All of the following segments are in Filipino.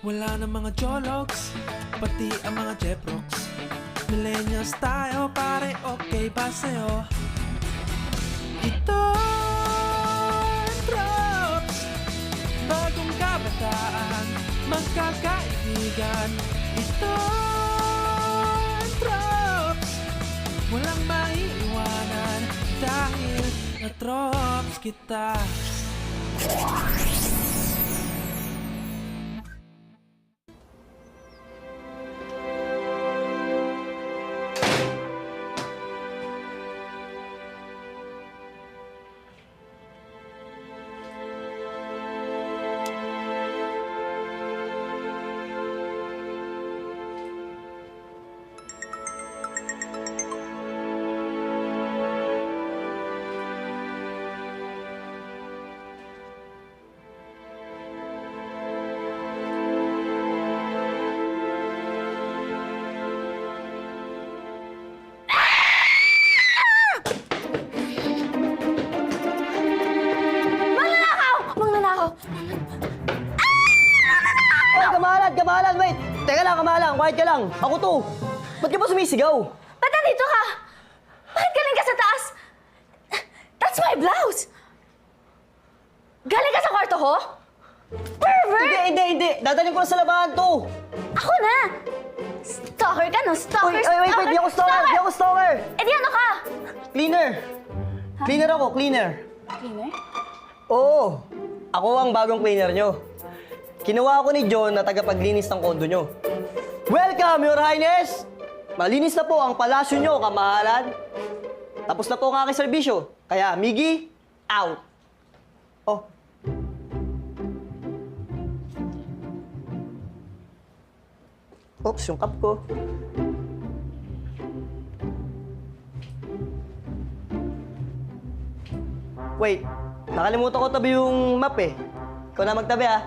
Wala na mga jologs, pati ang mga jeprox. Millennials tayo, pare, okay ba sa'yo? Ito drops, bagong kabataan, magkakaibigan. Ito drops, walang maiiwanan dahil na-drops kita. Kamahalan, wait! Teka lang, kamahalan, quiet ka lang. Ako to. Ba't ka ba sumisigaw? Ba't nandito ka? Bakit galing ka sa taas? That's my blouse! Galing ka sa kwarto ko? Pervert! Hindi. Dadalhin ko na sa labahan to. Ako na! Stalker ka, no? Stalker, Wait, di ako stalker. Eh di ano ka? Cleaner. Cleaner ako, cleaner. Cleaner? Oo, ako ang bagong cleaner nyo. Kinuha ako ni John na tagapaglinis ng kondo nyo. Welcome, Your Highness! Malinis na po ang palasyo nyo, kamahalan. Tapos na po ang aking serbisyo. Kaya, Miggy, out. Oh. Oops, yung cup ko. Wait, nakalimutan ko tabi yung map eh. Ikaw na magtabi ah.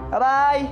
Bye-bye!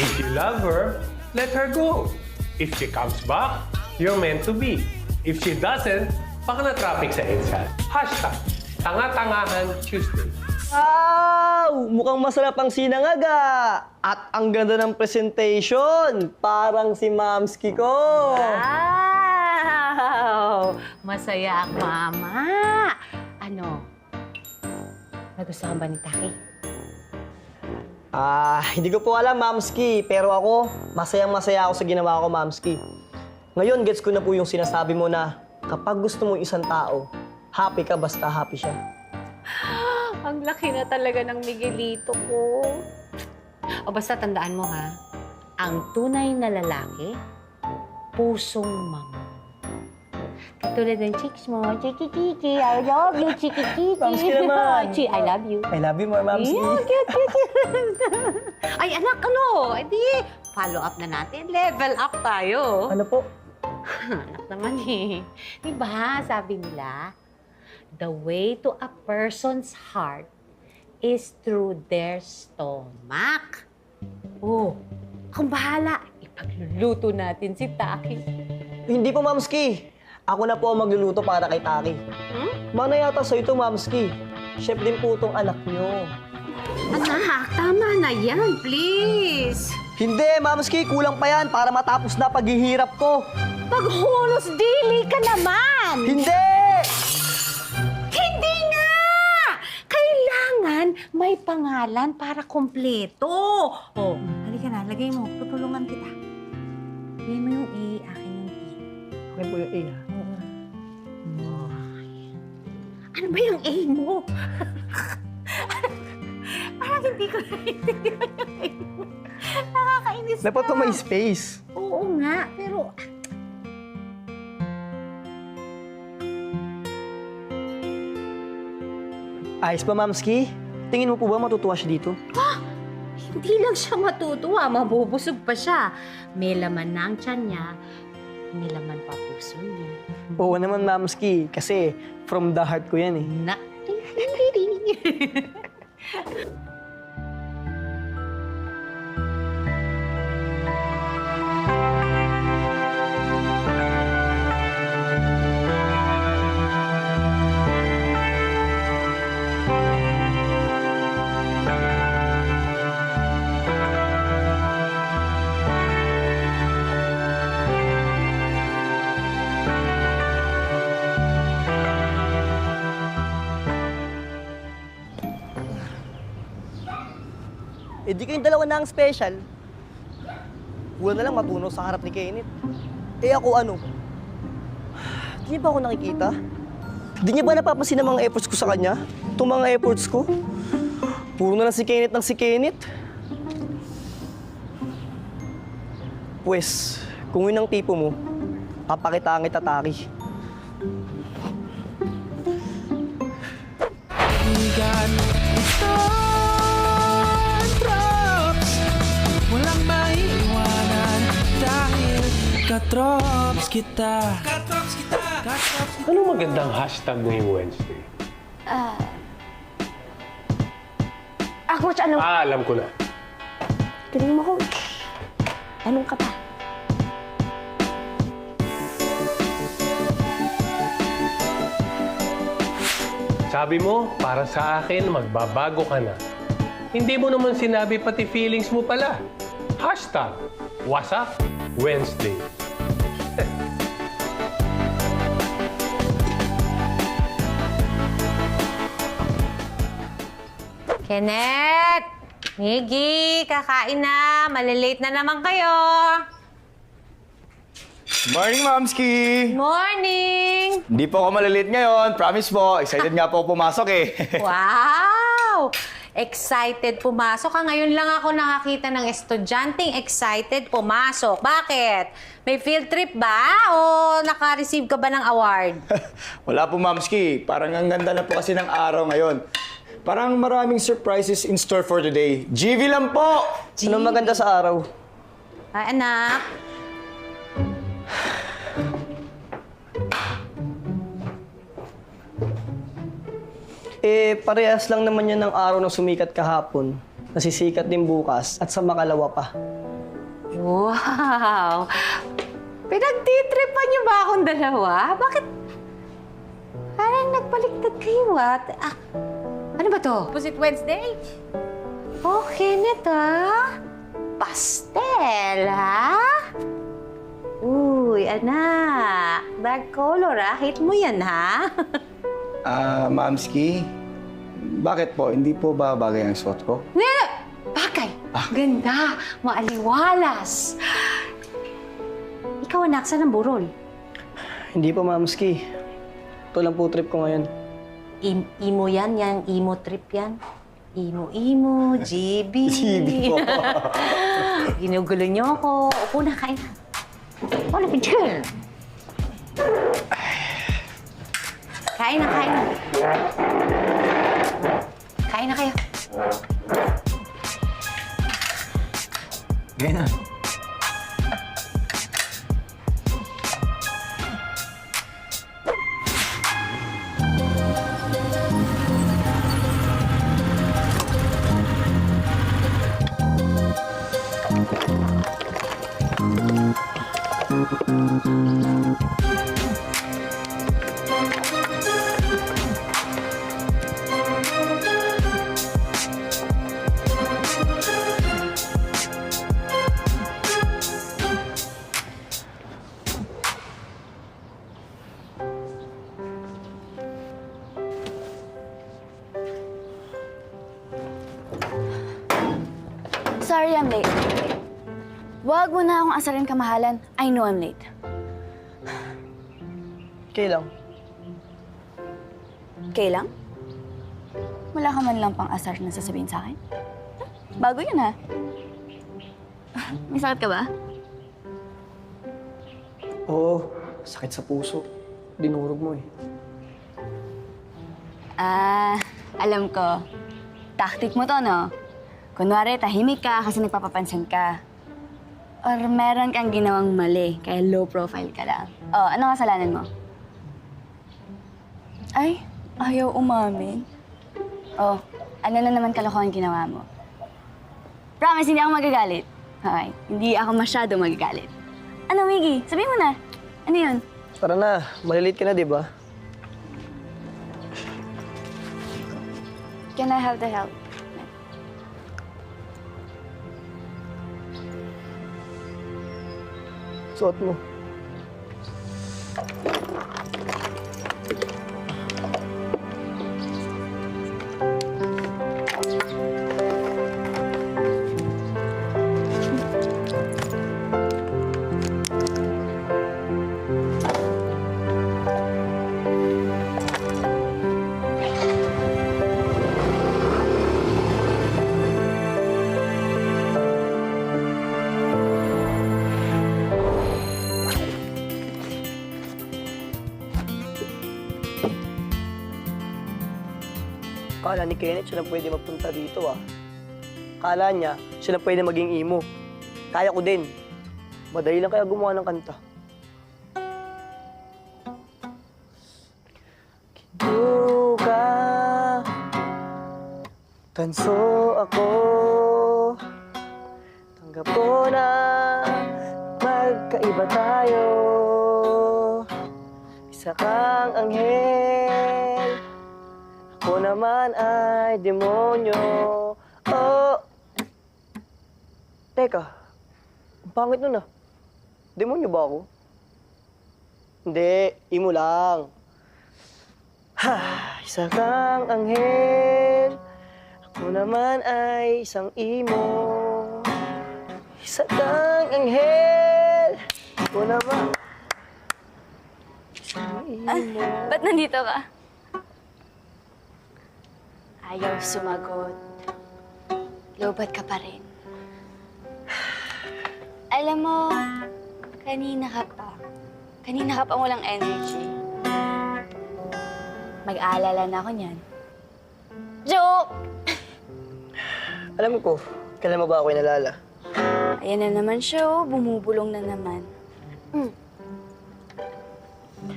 If you love her, let her go. If she comes back, you're meant to be. If she doesn't, baka na traffic sa EDSA. Hashtag, Tanga-Tangahan Tuesday. Wow! Mukhang masarap ang sinangaga. At ang ganda ng presentation. Parang si Mamski ko. Wow! Masaya ang mama. Ano? Nagustuhan ba ni Taki? Hindi ko po alam, Mamski. Pero ako, masayang-masaya ako sa ginawa ko, Mamski. Ngayon, gets ko na po yung sinasabi mo na kapag gusto mo isang tao, happy ka basta happy siya. Ang laki na talaga ng Miguelito ko. O basta tandaan mo ha, Ang tunay na lalaki, pusong mama. Katulad ng chicks mo, chiki-chiki, I love you, chiki-chiki. Mamski naman. I love you. I love you more, Mamski. Yeah, cute. Ay, anak, ano? E di, follow up na natin. Level up tayo. Ano po? Anak naman eh. Diba, sabi nila, the way to a person's heart is through their stomach. Oh, kung bahala, ipagluluto natin si Taki. Hindi po, Mamski. Ako na po ang magluluto para kay Taki. Mana yata sa'yo ito, Mamski. Chef din po itong anak nyo. Anak, tama na yan, please. Hindi, Mamski. Kulang pa yan para matapos na paghihirap ko. Paghulos dili ka naman! Hindi! Hindi nga! Kailangan may pangalan para kompleto. Oh, halika na, lagay mo. Tutulungan kita. Lagay mo yung A, akin yung T. Okay po yung A, ha? Ano ba yung A mo? Parang hindi ko naiintindihan yung A mo. Nakakainis na. Dapat pa may space. Oo nga, pero... Ayos pa, Mamski. Tingin mo po ba matutuwa siya dito? Hindi lang siya matutuwa, mabubusog pa siya. May laman na ang tiyan niya, may laman pa puso niya. Oo naman, Mamski. Kasi from the heart ko yan eh. Na. Eh di kayong dalawa na ang special. Wala na lang matunaw sa harap ni Kenneth. Eh ako ano? Di niya ba ako nakikita? Di niya ba napapansin ang mga efforts ko sa kanya? Itong mga efforts ko? Puro na lang si Kenneth ng si Kenneth. Pues, kung yun ang tipo mo, papakitaan kita, Taki. We got Star Drops. Walang maiiwanan dahil katrops kita. Katrops kita. Katrops kita. Anong magandang hashtag ngayong Wednesday? Coach, ano? Alam ko na. Galing mo, Coach. Anong ka pa? Sabi mo, para sa akin, magbabago ka na. Hindi mo naman sinabi pati feelings mo pala. Hashtag, WhatsApp Wednesday. Kenneth! Miggy, kakain na. Malilate na naman kayo. Morning, Momski! Morning! Hindi po ako malilate ngayon. Promise po. Excited nga po ako pumasok eh. Wow! Excited pumasok ka. Ngayon lang ako nakakita ng estudyanteng excited pumasok. Bakit? May field trip ba? O naka-receive ka ba ng award? Wala po, Momski. Parang ang ganda na po kasi ng araw ngayon. Parang maraming surprises in store for today. GV lang po! Ano maganda sa araw? Ay, anak. Eh, parehas lang naman yan ng araw na sumikat kahapon. Nasisikat din bukas at sa makalawa pa. Wow! Pinagtitripan niyo ba akong dalawa? Bakit? Parang nagbaliktad kayo, ano ba to? Opposite Wednesday? Okay na to. Pastel, ha? Uy, anak. Dark color, ha? Hate mo yan, ha? Momski, bakit po? Hindi po ba bagay ang suot ko? Bagay. Ganda. Maaliwalas. Ikaw, anak, saan ang burol? Hindi pa, Mamski. Ito lang po trip ko ngayon. Imo yan? Imo trip yan? Imo-imo, GB. GB po. Ginugulo niyo ako. Upo na, kain na. Ano ba dyan? Kain na, kain na. Kain na kayo. Ganyan na. Sorry, I'm late. Huwag mo na akong asarin kamahalan. I know I'm late. Okay lang. Okay lang? Wala ka man lang pang asar na sasabihin sa akin? Bago yun, ha? May sakit ka ba? Oo, sakit sa puso. Dinurog mo eh. Alam ko. Tactic mo to, no? Kunwari, tahimik ka kasi nagpapapansin ka. Or meron kang ginawang mali, kaya low profile ka lang. Oh, ano kasalanan mo? Ay, ayaw umamin. Oh, ano na naman kalokohan ginawa mo? Promise, hindi ako magagalit. Okay, hindi ako masyado magagalit. Ano, Miggy? Sabihin mo na. Ano yun? Tara na, malilate ka na, di ba? Can I have the help? Suot mo. Kala ni Kenneth siya lang pwede magpunta dito ah. Kala niya siya lang pwede maging imo. Kaya ko din. Madali lang kaya gumawa ng kanta. Kinuka, tanso ako. Tanggap ko na magkaiba tayo. Isa kang anghel, ako naman ay demonyo. Oh! Teka, ang pangit nun ah. Demonyo ba ako? Hindi, imo lang. Ha! Isa kang anghel, ako naman ay isang imo. Isa kang anghel, ako naman isang imo. Ba't nandito ka? Ayaw sumagot. Lobat ka pa rin. Alam mo, kanina ka pa walang energy. Mag-aalala na ako niyan. Joke! Alam ko, kailan mo ba ako inalala? Ayan na naman siya, oh. Bumubulong na naman.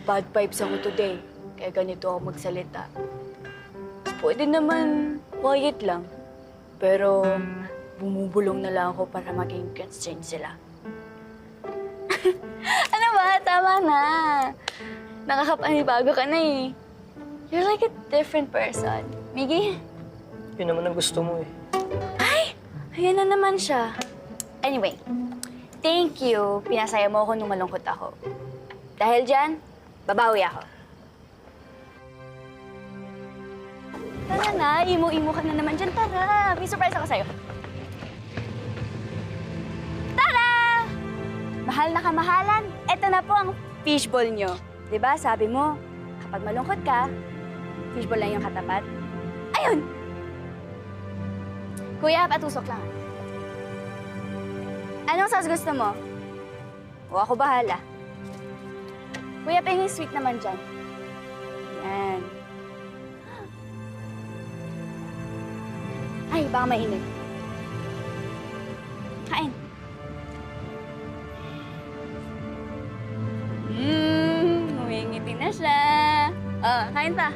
Bad vibes ako today, kaya ganito ako magsalita. Pwede naman quiet lang, pero bumubulong na lang ako para maging concerned sila. Ano ba? Tama na. Nakakapanibago ka na eh. You're like a different person. Miggy? Yun naman ang gusto mo eh. Ay! Ayan na naman siya. Anyway, thank you. Pinasaya mo ako nung malungkot ako. Dahil dyan, babawi ako. Tara na, imo-imo ka na naman dyan. Tara, may surprise ako sa'yo. Tara! Mahal na kamahalan, eto na po ang fishbowl nyo. Diba, sabi mo, kapag malungkot ka, fishbowl lang yung katapat. Ayun! Kuya, patusok lang. Anong sauce gusto mo? O ako bahala. Kuya, pahingin sweet naman dyan. Yan. Ay, baka mainit. Kain. Humingiti na siya. Oh, kain pa.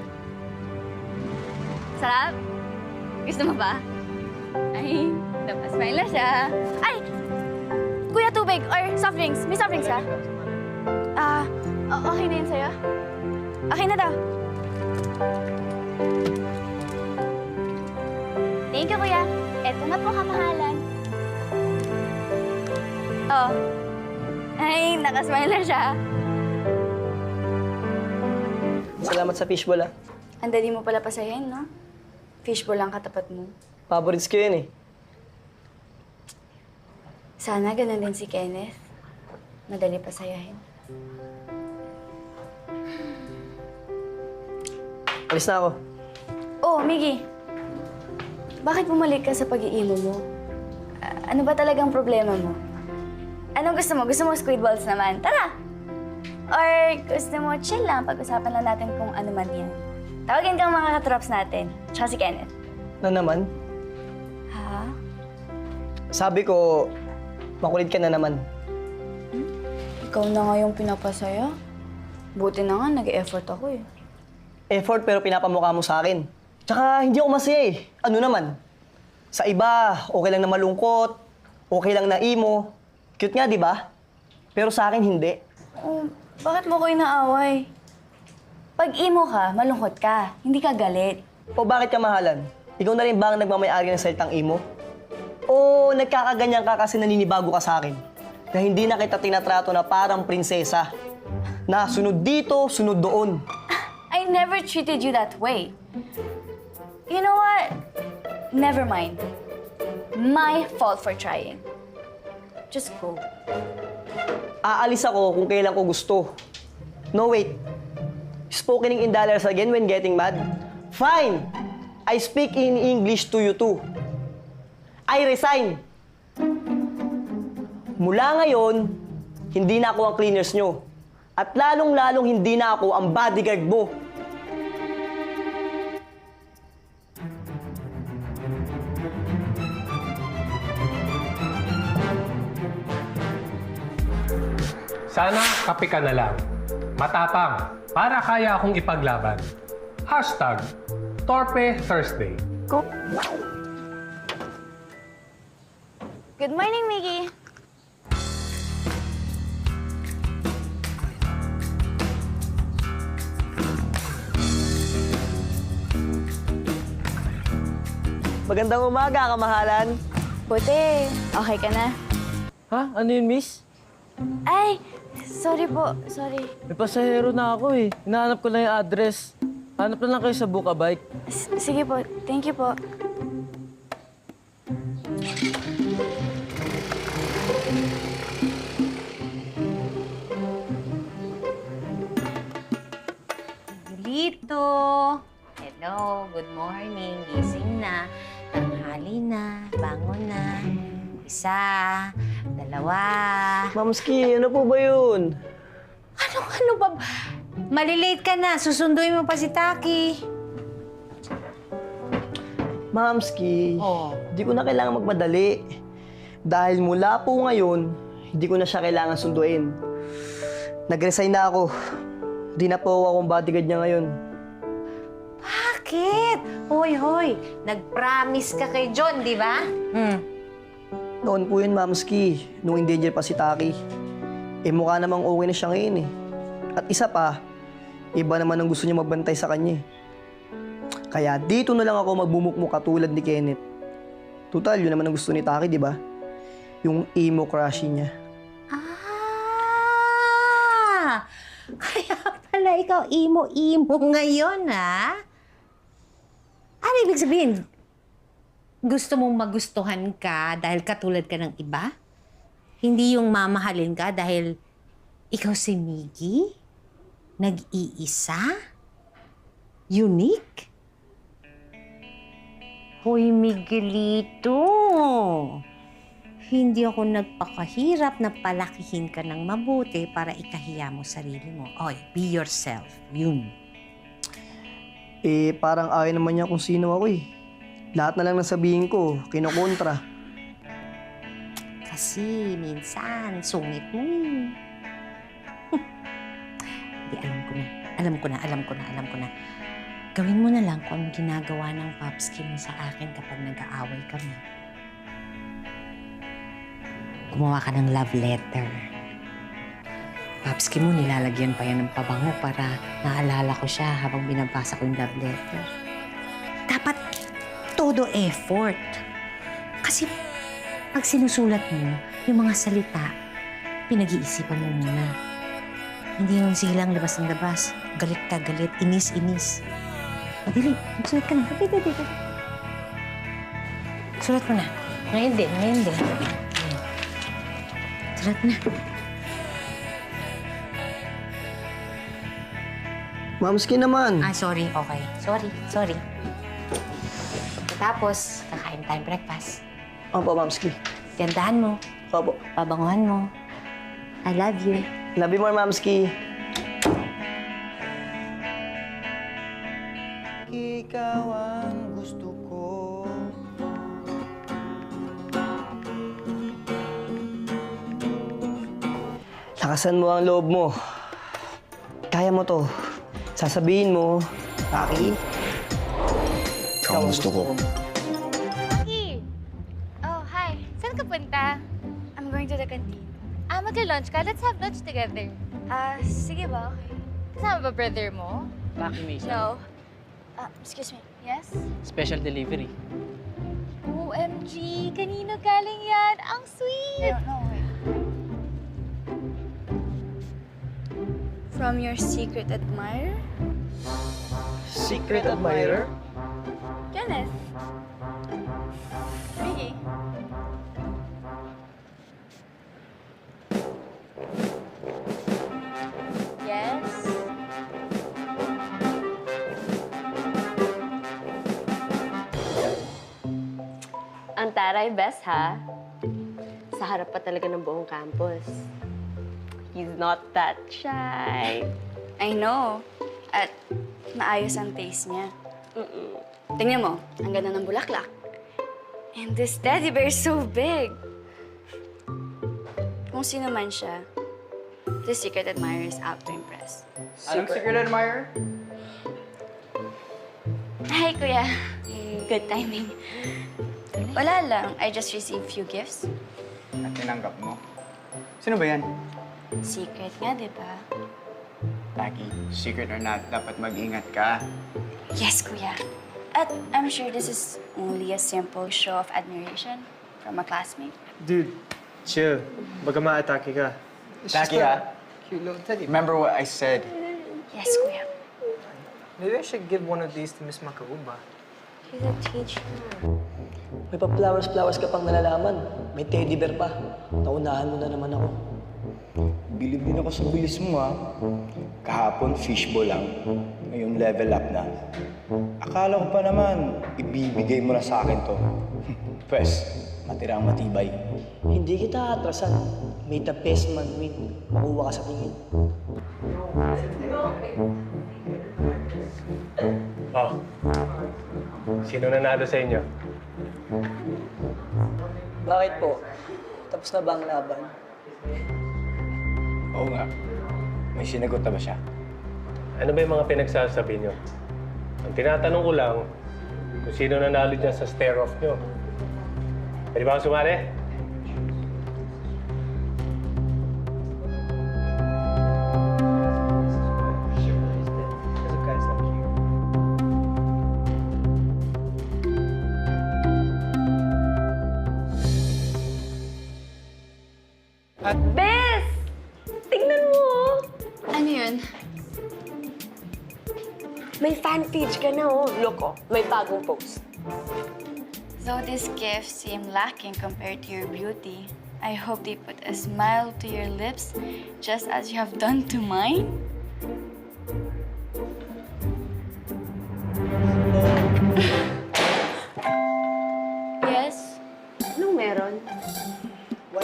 Sarap? Gusto mo ba? Ay, napasmile na siya. Ay! Kuya, tubig or soft drinks. May soft drinks ka? Okay na yun sa'yo? Okay na daw. Thank you, kuya. Eto na po, kamahalan. Oh. Ay, nakasmile na siya. Salamat sa fishball, ah. Ang dali mo pala pasayahin, no? Fishbowl lang katapat mo. Favorites ko yun, eh. Sana ganun din si Kenneth. Madali pasayahin. Alis na ako. Oh, Miggy. Bakit bumalik ka sa pag-iimo mo? Ano ba talagang problema mo? Anong gusto mo? Gusto mo squid balls naman? Tara! Or gusto mo chill lang, pag-usapan lang natin kung ano man yan. Tawagin kang mga katrops natin, tsaka si Kenneth. Na naman? Ha? Sabi ko, makulit ka na naman. Ikaw na nga yung pinapasaya? Buti na nga, nag-e-effort ako eh. Effort pero pinapamukha mo sa akin. Tsaka hindi ako masaya eh. Ano naman? Sa iba, okay lang na malungkot, okay lang na emo. Cute nga, di ba? Pero sa akin, hindi. Oh, bakit mo ko inaaway? Pag emo ka, malungkot ka, hindi ka galit. O bakit ka mahalan? Ikaw na rin ba ang nagmamayari ng salitang emo? O nagkakaganyan ka kasi naninibago ka sa akin? Na hindi na kita tinatrato na parang prinsesa. Na sunod dito, sunod doon. I never treated you that way. You know what? Never mind. My fault for trying. Just go. Aalis ako kung kailan ko gusto. No, wait. Spoken in dollars again when getting mad? Fine! I speak in English to you too. I resign! Mula ngayon, hindi na ako ang cleaners nyo. At lalong-lalong hindi na ako ang bodyguard mo. Sana kape ka na lang. Matapang, para kaya akong ipaglaban. Hashtag, Torpe Thursday. Good morning, Miggy. Magandang umaga, kamahalan. Buti, okay ka na? Ha? Ano yun, miss? Ay, sorry po, sorry. May pasahero na ako eh. Hinahanap ko lang yung address. Hanap na lang kayo sa Bukabike. Sige po, thank you po. Lito! Hello, good morning. Gising na. Tanghali na. Bangon na. Isa, dalawa. Mamski, ano po ba yun? Ano ba? Malilate ka na. Susunduin mo pa si Taki. Mamski, Oh. hindi ko na kailangan magmadali. Dahil mula po ngayon, hindi ko na siya kailangan sunduin. Nag-resign na ako. Di na po akong bodyguard niya ngayon. Bakit? Hoy. Nag-promise ka kay John, di ba? Noon po yun, Mamski, nung in danger pa si Taki. Eh mukha namang okay na siya ngayon eh. At isa pa, iba naman ang gusto niya magbantay sa kanya eh. Kaya dito na lang ako magbumukmuk katulad ni Kenneth. Total, yun naman ang gusto ni Taki, di ba? Yung emo crush niya. Ah! Kaya pala ikaw imo-imo ngayon, ha? Ano ibig sabihin? Gusto mong magustuhan ka dahil katulad ka ng iba? Hindi yung mamahalin ka dahil ikaw si Miggy? Nag-iisa? Unique? Hoy, Miguelito. Hindi ako nagpakahirap na palakihin ka ng mabuti para ikahiya mo sarili mo. Oy, be yourself. Yun. Eh, parang ayaw naman niya kung sino ako eh. Lahat na lang nasabihin ko, kinukontra. Kasi minsan, sungit mo eh. Di, alam ko na. Gawin mo na lang kung anong ginagawa ng papski mo sa akin kapag nag-aaway kami. Gumawa ka ng love letter. Papski mo, nilalagyan pa yan ng pabango para naalala ko siya habang binabasa ko yung love letter. Dapat todo effort. Kasi pag sinusulat mo, yung mga salita, pinag-iisipan mo muna. Hindi yung silang labas ng labas. Galit ka, galit. Inis, inis. Madali, magsulat ka na. Dali. Sulat mo na. Ngayon din. Sulat na. Mamski naman. Sorry. Okay. Sorry. Tapos, kakain tayong breakfast. Opo, Mamski. Gandahan mo. Opo. Pabanguhan mo. I love you. Love you more, Mamski. Ikaw ang gusto ko. Lakasan mo ang loob mo. Kaya mo to. Sasabihin mo, Taki, Ikaw ang gusto ko. Hey! Oh, hi. Saan ka punta? I'm going to the canteen. Magla-lunch ka. Let's have lunch together. Sige ba? Okay. Kasama ba brother mo? Lucky Mason. No. Excuse me. Yes? Special delivery. OMG! Kanino galing yan? Ang sweet! No, wait. From your secret admirer? secret admirer? Kenneth. Mickey. Yes? Ang taray best, ha? Sa harap pa talaga ng buong campus. He's not that shy. I know. At maayos ang taste niya. Tingnan mo, ang ganda ng bulaklak. And this teddy bear is so big. Kung sino man siya, the secret admirer is out to impress. Anong secret admirer? Hi, Kuya. Good timing. Wala lang. I just received few gifts. At tinanggap mo. Sino ba yan? Secret nga, di ba? Taki, secret or not, dapat mag-ingat ka. Yes, Kuya. At I'm sure this is only a simple show of admiration from a classmate. Dude, chill. Baga ma-atake ka. Taki, ha? Cute little teddy. Remember what I said. Yes, Kuya. Maybe I should give one of these to Miss Makauba. He's a teacher. May pa-flowers-flowers ka pang nalalaman. May teddy bear pa. Naunahan mo na naman ako. Bilib din ako sa bilis mo, ha? Kahapon, fishbowl lang. Ngayon, level up na. Akala ko pa naman, ibibigay mo na sa akin to. Pwes, matirang matibay. Hindi kita atrasan. May the best man win. Makuha ka sa tingin. Oh. Sino nanalo sa inyo? Bakit po? Tapos na ba ang laban? Oo nga. May sinagot na ba siya? Ano ba yung mga pinagsasabi nyo? Ang tinatanong ko lang, kung sino nanalo dyan sa stare-off nyo. Pwede ba akong sumali? Bes! Tingnan mo! Ano yun? May fan page ka na, oh. Look, oh. May bagong post. Though these gifts seem lacking compared to your beauty, I hope they put a smile to your lips just as you have done to mine.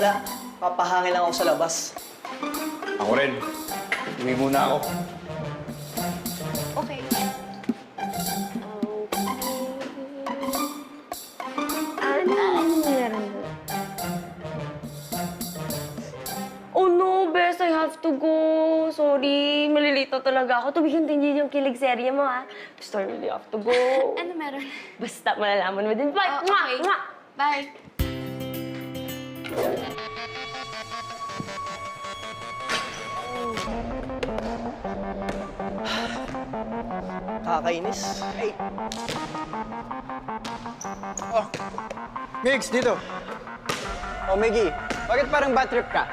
wala. Papahangin lang ako sa labas. Ako rin. Uwi muna ako. Okay. Ano meron doon? Oh no, Bes, I have to go. Sorry, malilito talaga ako. Tumigil din yung kilig serye mo, ha? Basta I really have to go. Ano meron? Basta malalaman mo din. Bye! Oh, Mwah! okay. Mwah! Bye. Kakainis. Ay, Migs, dito. oh Miggy, Bakit parang bad trip ka?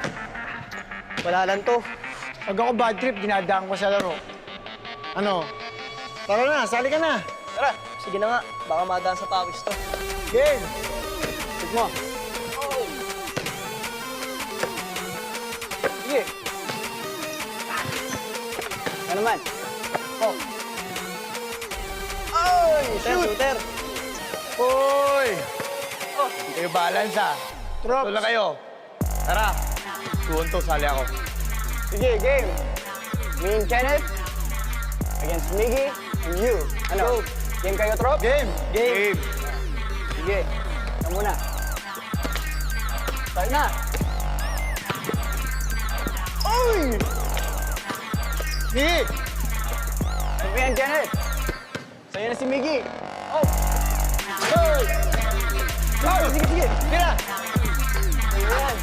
wala lang to. Pag ako bad trip, dinadaan ko sa laro. Ano? Tara na, sali ka na. Tara, sige na nga. Baka madaan sa pawis to. Game! Tig mo. Sige. Ano naman? Oh. Ay! Shooter! Hoy! Oh. Hindi kayo balance, ah. Trop. Tula kayo. Tara. Tuon to, sali ako. Sige, game. Me and Kenneth against Miggy and you. Ano? Game kayo, Trop? Game. Game. Sige. Ikaw muna. Start na. Oy! Miggy! Me and Kenneth. Sa'yo na si Miggy. Oh! Hey! Oh, sige, sige. Sige na. Ayan.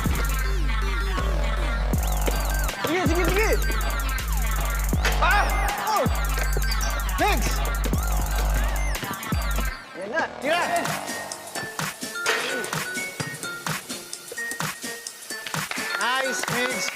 Sige, sige, sige. Ah! Oh! Legs! Ayan na. Tira! Nice, Migs.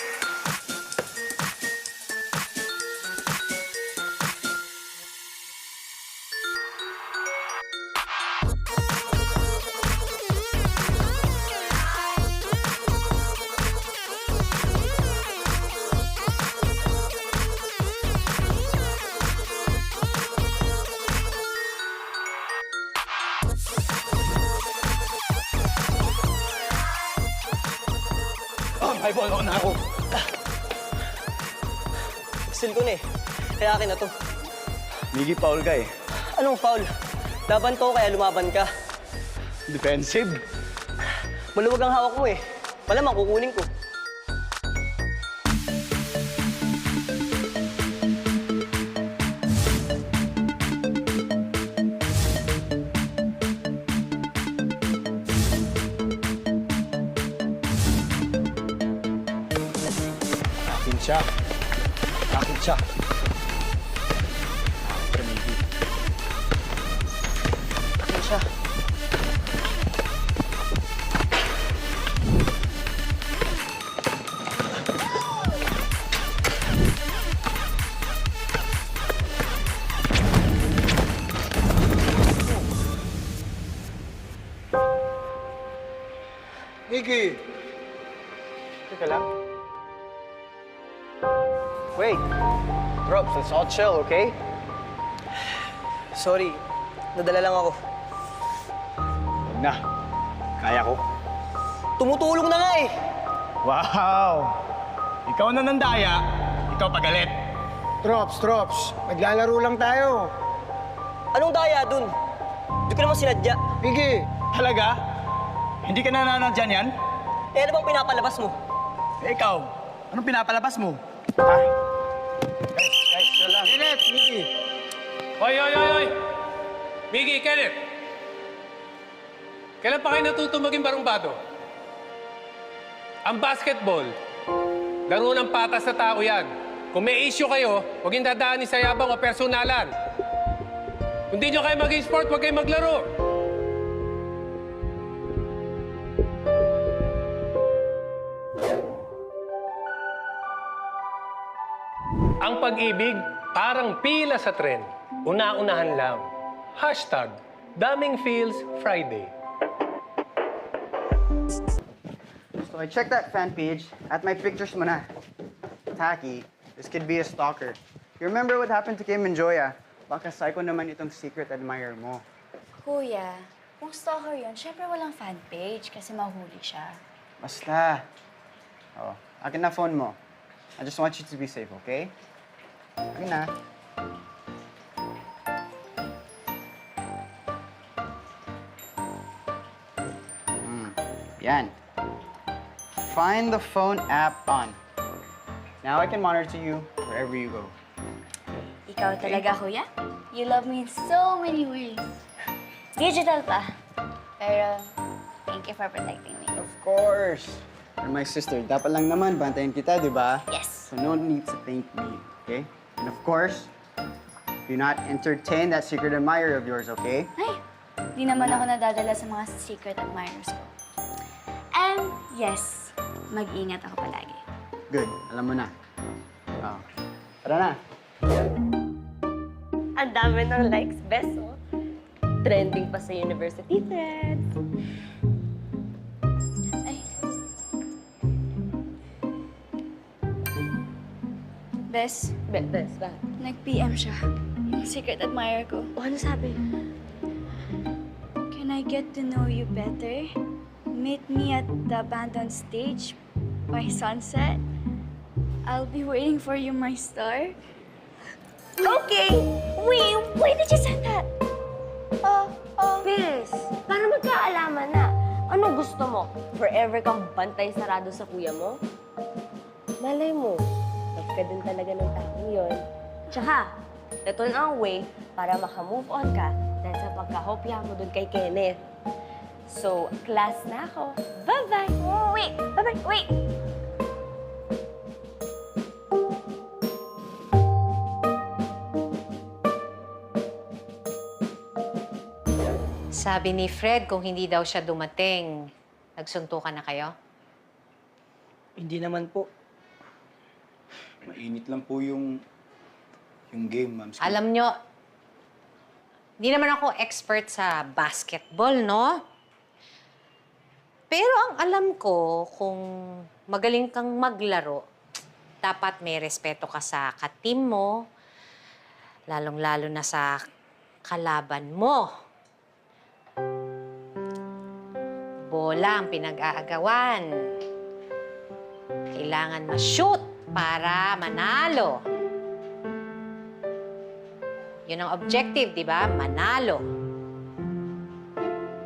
Ay, ball na ako. Still ko na eh. Kaya akin na to. Miggy, foul ka eh. Anong foul? Laban to kaya lumaban ka. Defensive. Maluwag ang hawak mo eh. Malamang kukunin ko. Akin siya. Akin siya. Akin siya. Miggy! Teka lang. Wait. Drops, let's all chill, okay? Sorry. Nadala lang ako. Huwag na. Kaya ko. Tumutulong na nga eh. Wow! Ikaw na nandaya, ikaw pagalit. Drops. Maglalaro lang tayo. Anong daya dun? Hindi ko naman sinadya. Miggy! Talaga? Hindi ka nananadyan yan? Eh, ano bang pinapalabas mo? Eh, ikaw, anong pinapalabas mo? Ha? Guys, chill lang. Kenneth, Miggy. Oy! Miggy, Kenneth! Kailan pa kayo natuto maging barumbado? Ang basketball, laro ng patas na tao yan. Kung may issue kayo, huwag yung dadaanin sa yabang o personalan. Kung di nyo kayo mag-sport, huwag kayo maglaro. Ang pag-ibig, parang pila sa tren. Una-unahan lang. Hashtag, Daming Feels Friday. So I checked that fan page at my pictures mo na. Tacky, this could be a stalker. You remember what happened to Kim and Joya? Baka psycho naman itong secret admirer mo. Kuya, kung stalker yun, syempre walang fan page kasi mahuli siya. Basta. Oh, akin na phone mo. I just want you to be safe, okay? Akin na. Yan. Find the phone app on. Now I can monitor you wherever you go. Ikaw talaga, kuya. You love me in so many ways. Digital pa. Pero, thank you for protecting me. Of course. You're my sister. Dapat lang naman bantayan kita, di ba? Yes. So no need to thank me, okay? And of course, do not entertain that secret admirer of yours, okay? Ay, di naman ako nadadala sa mga secret admirers ko. And yes, mag-ingat ako palagi. Good. Alam mo na. Oh. Tara na. Ang dami ng likes, Bes, oh. Trending pa sa university threads. Ay. Bes, Bes, ba? nag-PM siya. Yung secret admirer ko. O, ano sabi? Can I get to know you better? Meet me at the abandoned stage by sunset. I'll be waiting for you, my star. Okay! Wait, why did you send that? Bes, para magkaalaman na. Ano gusto mo? Forever kang bantay sarado sa kuya mo? Malay mo, love ka din talaga ng taong yun. Tsaka, ito na ang way para makamove on ka dahil sa pagkahopya mo dun kay Kenneth. So, class na ako. Bye-bye! Wait! Bye-bye! Wait! Sabi ni Fred kung hindi daw siya dumating, nagsuntukan na kayo? Hindi naman po. Mainit lang po yung game, ma'am. Alam nyo, hindi naman ako expert sa basketball, no? Pero ang alam ko, kung magaling kang maglaro, dapat may respeto ka sa ka-team mo, lalong-lalo na sa kalaban mo. Bola ang pinag-aagawan. Kailangan ma-shoot para manalo. Yun ang objective, di ba? Manalo.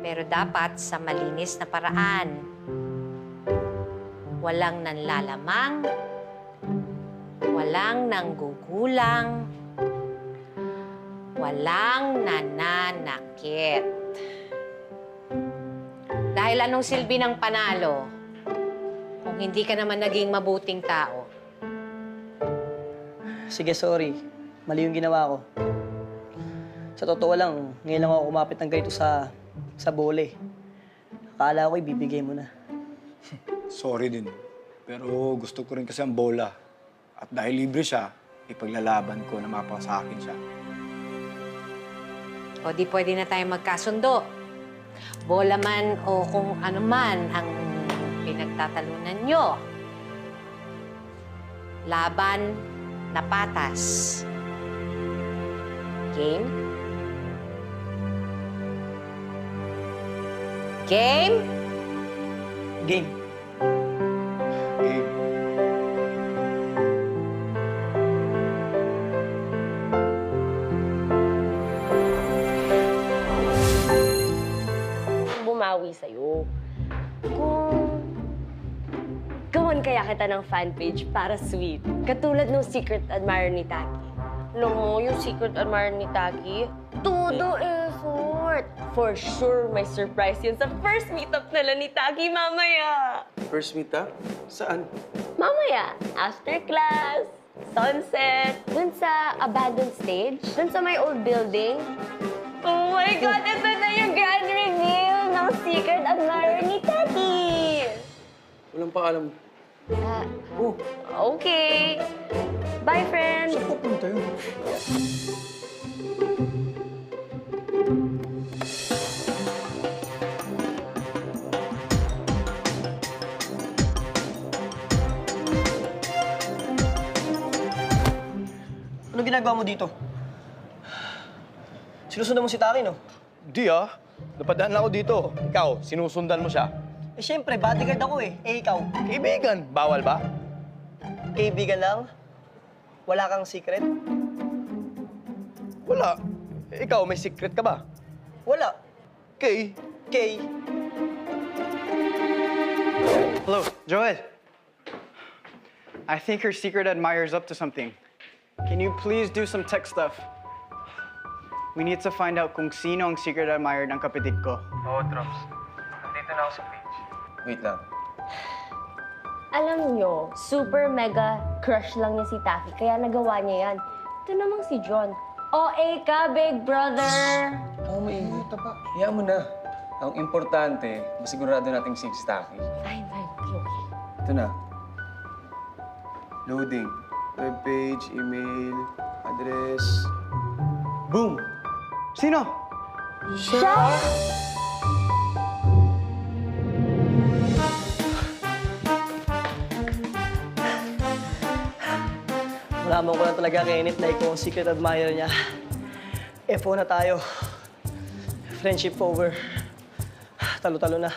Pero dapat sa malinis na paraan. Walang nanlalamang, walang nanggugulang, walang nananakit. Dahil anong silbi ng panalo kung hindi ka naman naging mabuting tao? Sige, sorry. Mali yung ginawa ko. Sa totoo lang, ngayon lang ako kumapit ng ganito sa bole. Akala ko ibibigay mo na. Sorry din. Pero gusto ko rin kasi ang bola. At dahil libre siya, ipaglalaban ko na mapa sa akin siya. O di pwede na tayo magkasundo. Bola man o kung ano man ang pinagtatalunan nyo. Laban na patas. Game? Game? Game. Game. Bumawi sa'yo. Kung gawan kaya kita ng fan page para sweet. Katulad ng secret admirer ni Taki. Alam mo, yung secret admirer ni Taki, todo effort. For sure, may surprise yun sa first meetup nila ni Taki mamaya. First meet up? Saan? Mamaya, after class, sunset, dun sa abandoned stage, dun sa may old building. Oh my God, ito na yung grand reveal ng secret admirer ni Tati! Walang paalam. Okay. Bye, friends! Saan pupunta yun? Ano ginagawa mo dito? Sinusundan mo si Taki, no? Di ah. Napadaan lang ako dito. Ikaw, sinusundan mo siya. Eh, syempre, bodyguard ako eh. Eh, ikaw? Kaibigan, bawal ba? Kaibigan lang? Wala kang secret? Wala. Ikaw, may secret ka ba? Wala. Kay? Kay? Hello, Joel. I think her secret admirer's up to something. Can you please do some tech stuff? We need to find out kung sino ang secret admirer ng kapatid ko. Oo, Drops. Nandito na ako sa page. Wait lang. Alam nyo, super mega crush lang niya si Taki, kaya nagawa niya yan. Ito namang si John. OA ka, big brother! Oo, mainit pa. Hayaan mo na. Ang importante, masigurado nating safe si Taki. Fine, okay. Ito na. Loading. Webpage, email, address. Boom! Sino? Malaman ko lang talaga, Kenneth, na ikaw ang secret admirer niya. F.O. na tayo. Friendship over. Talo-talo na.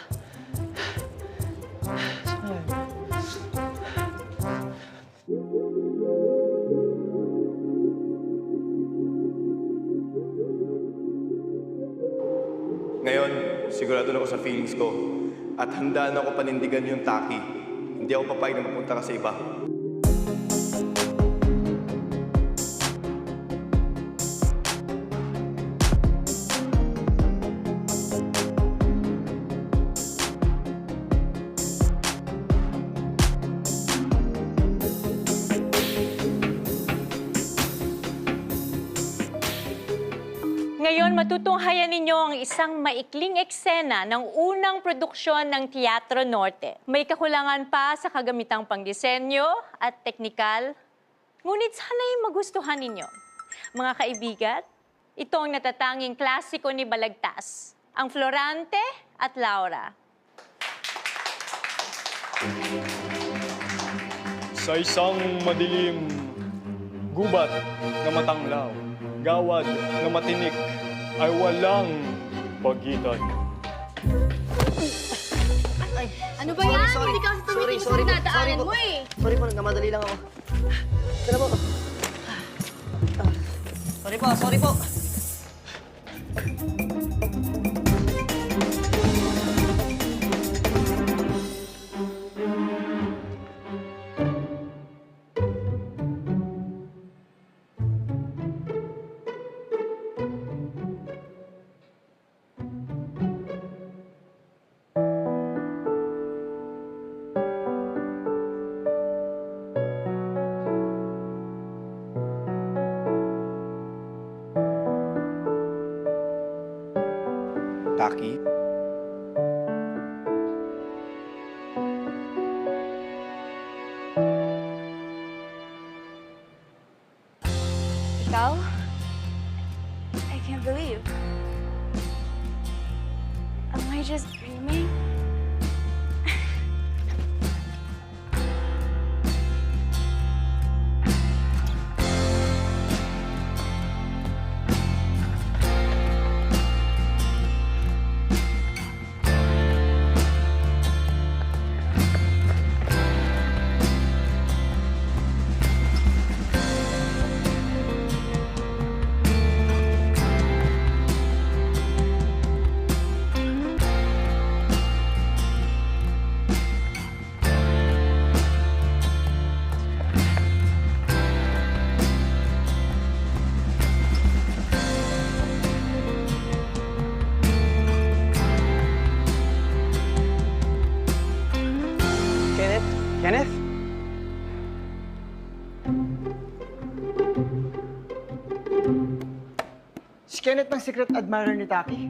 Ngayon, sigurado na ako sa feelings ko. At handa na ako panindigan yung Taki. Hindi ako papayag na mapunta ka sa iba. Ngayon, matutunghayan ninyo ang isang maikling eksena ng unang produksyon ng Teatro Norte. May kakulangan pa sa kagamitang pangdisenyo at teknikal, ngunit sana'y magustuhan ninyo. Mga kaibigan, ito ang natatanging klasiko ni Balagtas, ang Florante at Laura. Sa isang madilim, gubat na matanglaw, gawad na matinik, ay walang pagitan. Ano ba yan? Hindi ka kasi tumitingin sa dinadaanan mo eh. Sorry po, nagkamadali lang ako. Tara po. Sorry po. Taki? Ikaw? I can't believe. Am I just dreaming? Kenneth? Si Kenneth ng secret admirer ni Taki.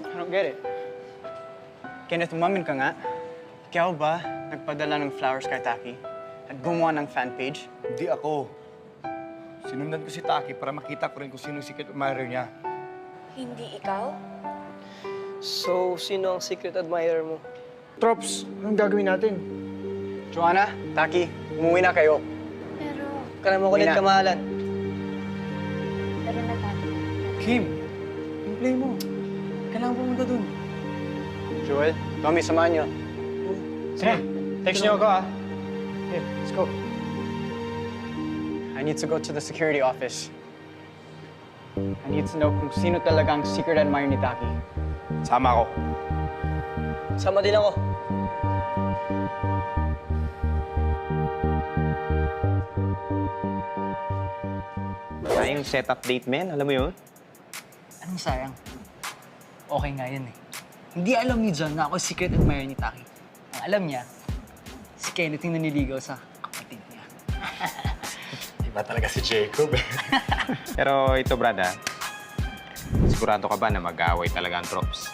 I don't get it. Kenneth, umamin ka nga. Ikaw ba nagpadala ng flowers kay Taki at gumawa ng fan page? Hindi ako. Sinundan ko si Taki para makita ko rin kung sino yung secret admirer niya. Hindi ikaw? So, sino ang secret admirer mo? Trops, anong gagawin natin? Joanna, Taki, umuwi na kayo. Pero, Ka na makulit, Uwi na. kamahalan. Tara na tayo. Kim, yung play mo. Kailangan pumunta dun. Joel, Tommy, samahan niyo. Sige, text niyo ako ah. Okay, let's go. I need to go to the security office. I need to know kung sino talaga ang secret admirer ni Taki. Sama ako. Sama din ako. Yung setup date, men. Alam mo yun? Anong sayang? Okay nga yan eh. Hindi alam ni John na ako secret admirer ni Taki. Ang alam niya, si Kenneth yung naniligaw sa kapatid niya. Iba talaga si Jacob. Pero ito, Brad, sigurado ka ba na mag-aaway talaga ang Trops?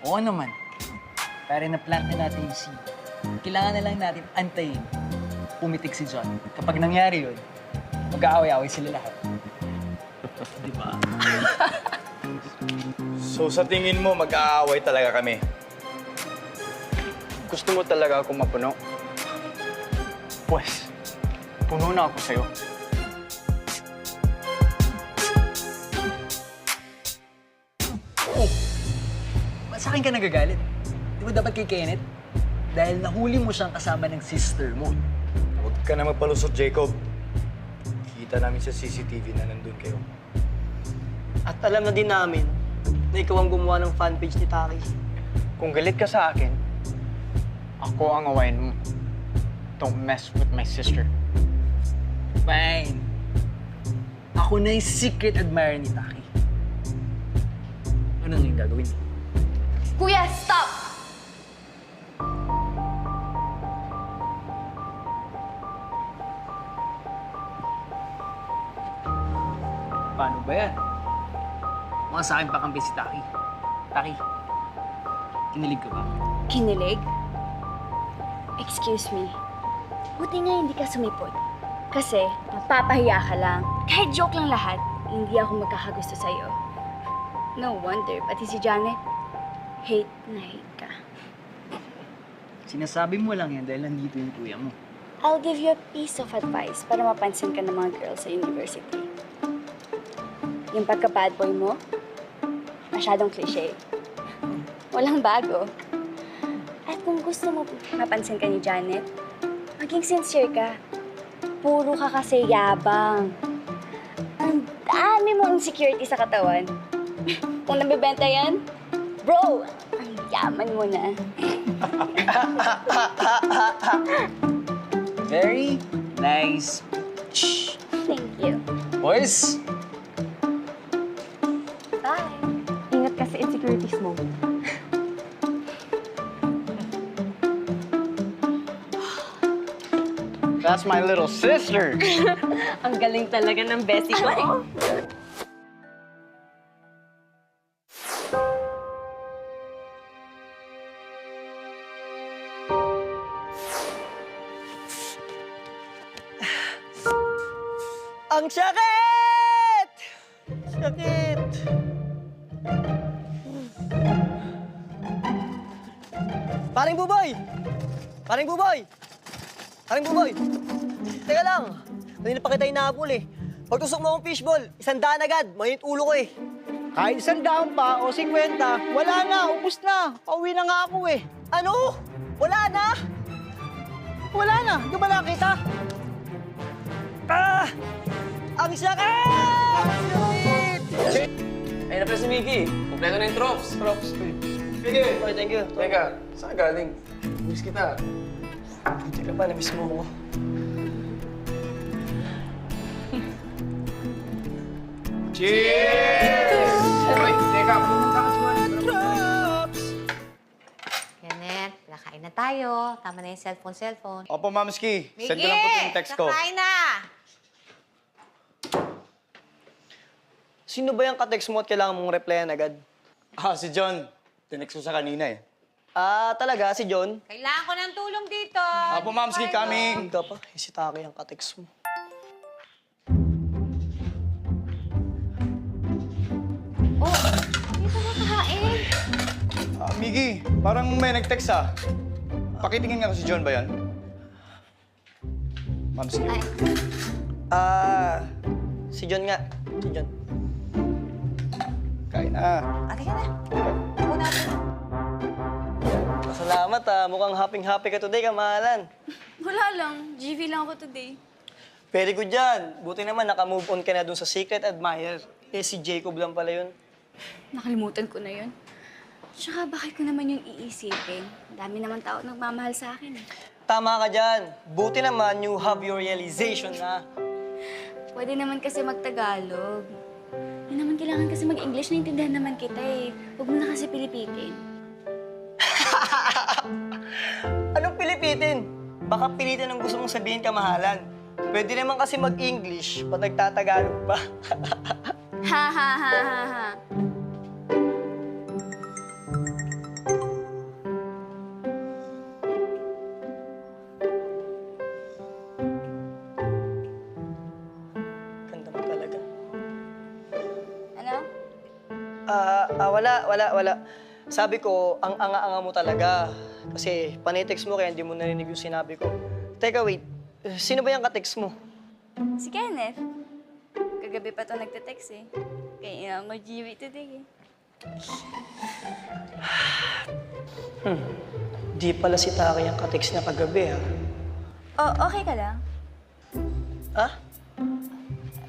Oo naman. Pero na-plant na natin yung seed. Kailangan na lang natin antayin. Pumitik si John. Kapag nangyari yun, mag-aaway-aaway sila lahat. Di ba? So sa tingin mo, mag-aaway talaga kami? Gusto mo talaga ako mapuno? Pues, puno na ako sa'yo. Oh! Ba't sa akin ka nagagalit? Di ba dapat kay Kenneth? Dahil nahuli mo siyang kasama ng sister mo. Huwag ka na magpalusot, Jacob. Kita namin sa CCTV na nandun kayo. At alam na din namin na ikaw ang gumawa ng fanpage ni Taki. Kung galit ka sa akin, ako ang awayin mo. Don't mess with my sister. Fine. Ako na yung secret admirer ni Taki. Ano yung gagawin niya? Kuya, stop! Paano ba yan? Mga sa akin pa kampi si Taki. Taki, kinilig ka ba? Kinilig? Excuse me. Buti nga hindi ka sumipot. Kasi, mapapahiya ka lang. Kahit joke lang lahat, hindi ako magkakagusto sa'yo. No wonder, pati si Janet, hate na hate ka. Sinasabi mo lang yan dahil nandito yung kuya mo. I'll give you a piece of advice para mapansin ka ng mga girls sa university. Yung pagka-bad boy mo, masyadong cliché. Walang bago. At kung gusto mo mapansin ka ni Janet, maging sincere ka. Puro ka kasi yabang. Ang dami mong insecurity sa katawan. Kung nabibenta yan, bro, ang yaman mo na. Very nice. Thank you. Boys, Bye. Ingat ka sa insecurities mo. That's my little sister. Ang galing talaga ng bestie ko. Ang sakit! Sakit! Paring Buboy! Paring Buboy! Paring Buboy! Teka lang, kanina pa kita inahabol eh. Pagtusok mo akong fishball, 100 agad, mainit ulo ko eh. kahit 100 pa o 50, wala na, ubus na. Pauwi na nga ako eh. Ano? Wala na? Wala na, di ba nakita? Ah! Ang sakit! Sakit! Ayun na pala si Mickey. Kompleto na yung Trops. Sige. Okay, thank you. Teka, saan galing? Miss kita. Teka pa, namiss mo ako. Cheers! Uy, teka. Kenneth, nakain na tayo. Tama na yung cellphone. Opo, Mamski. Send ko lang po yung text ko. Kakain na! Sino ba yung ka-text mo at kailangan mong replyan agad? Ah, si John. Tinext ko sa kanina eh. Ah, talaga? Si John? Kailangan ko ng tulong dito. Opo, Mamski, coming. Hindi ka pa. Si Taki ang ka-text mo. Miggy, parang may nag-text ah. Pakitingin nga ko si John ba yan? Ma'am, sige. Si John nga. Si John. Kain na. Ate ka na. Una natin. Salamat mukhang happy ka today, kamahalan. Wala lang. GV lang ako today. Very good yan. Buti naman naka-move on ka na dun sa secret admirer. Eh, si Jacob lang pala yun. Nakalimutan ko na yun. Tsaka bakit ko naman yung iisipin? Dami naman tao nagmamahal sa akin. Tama ka dyan. Buti naman you have your realization na. Pwede naman kasi magtagalog. Hindi naman kailangan kasi mag-English. Naintindihan naman kita eh. Huwag mo na kasi pilipitin. Anong pilipitin? Baka pilitin ang gusto mong sabihin, kamahalan. Pwede naman kasi mag-English, ba't nagtatagalog pa? Ha ha ha ha ha. Ganda mo talaga. Ano? Wala. Sabi ko, ang anga-anga mo talaga. Kasi panitext mo kaya hindi mo narinig yung sinabi ko. Teka, wait. Sino ba yung ka-text mo? Si Kenneth. Kagabi pa to nagte-text eh. Kaya ako GV today eh. Di pala si Taki ang ka-text niya kagabi, ha? Oh, okay ka lang? Ha?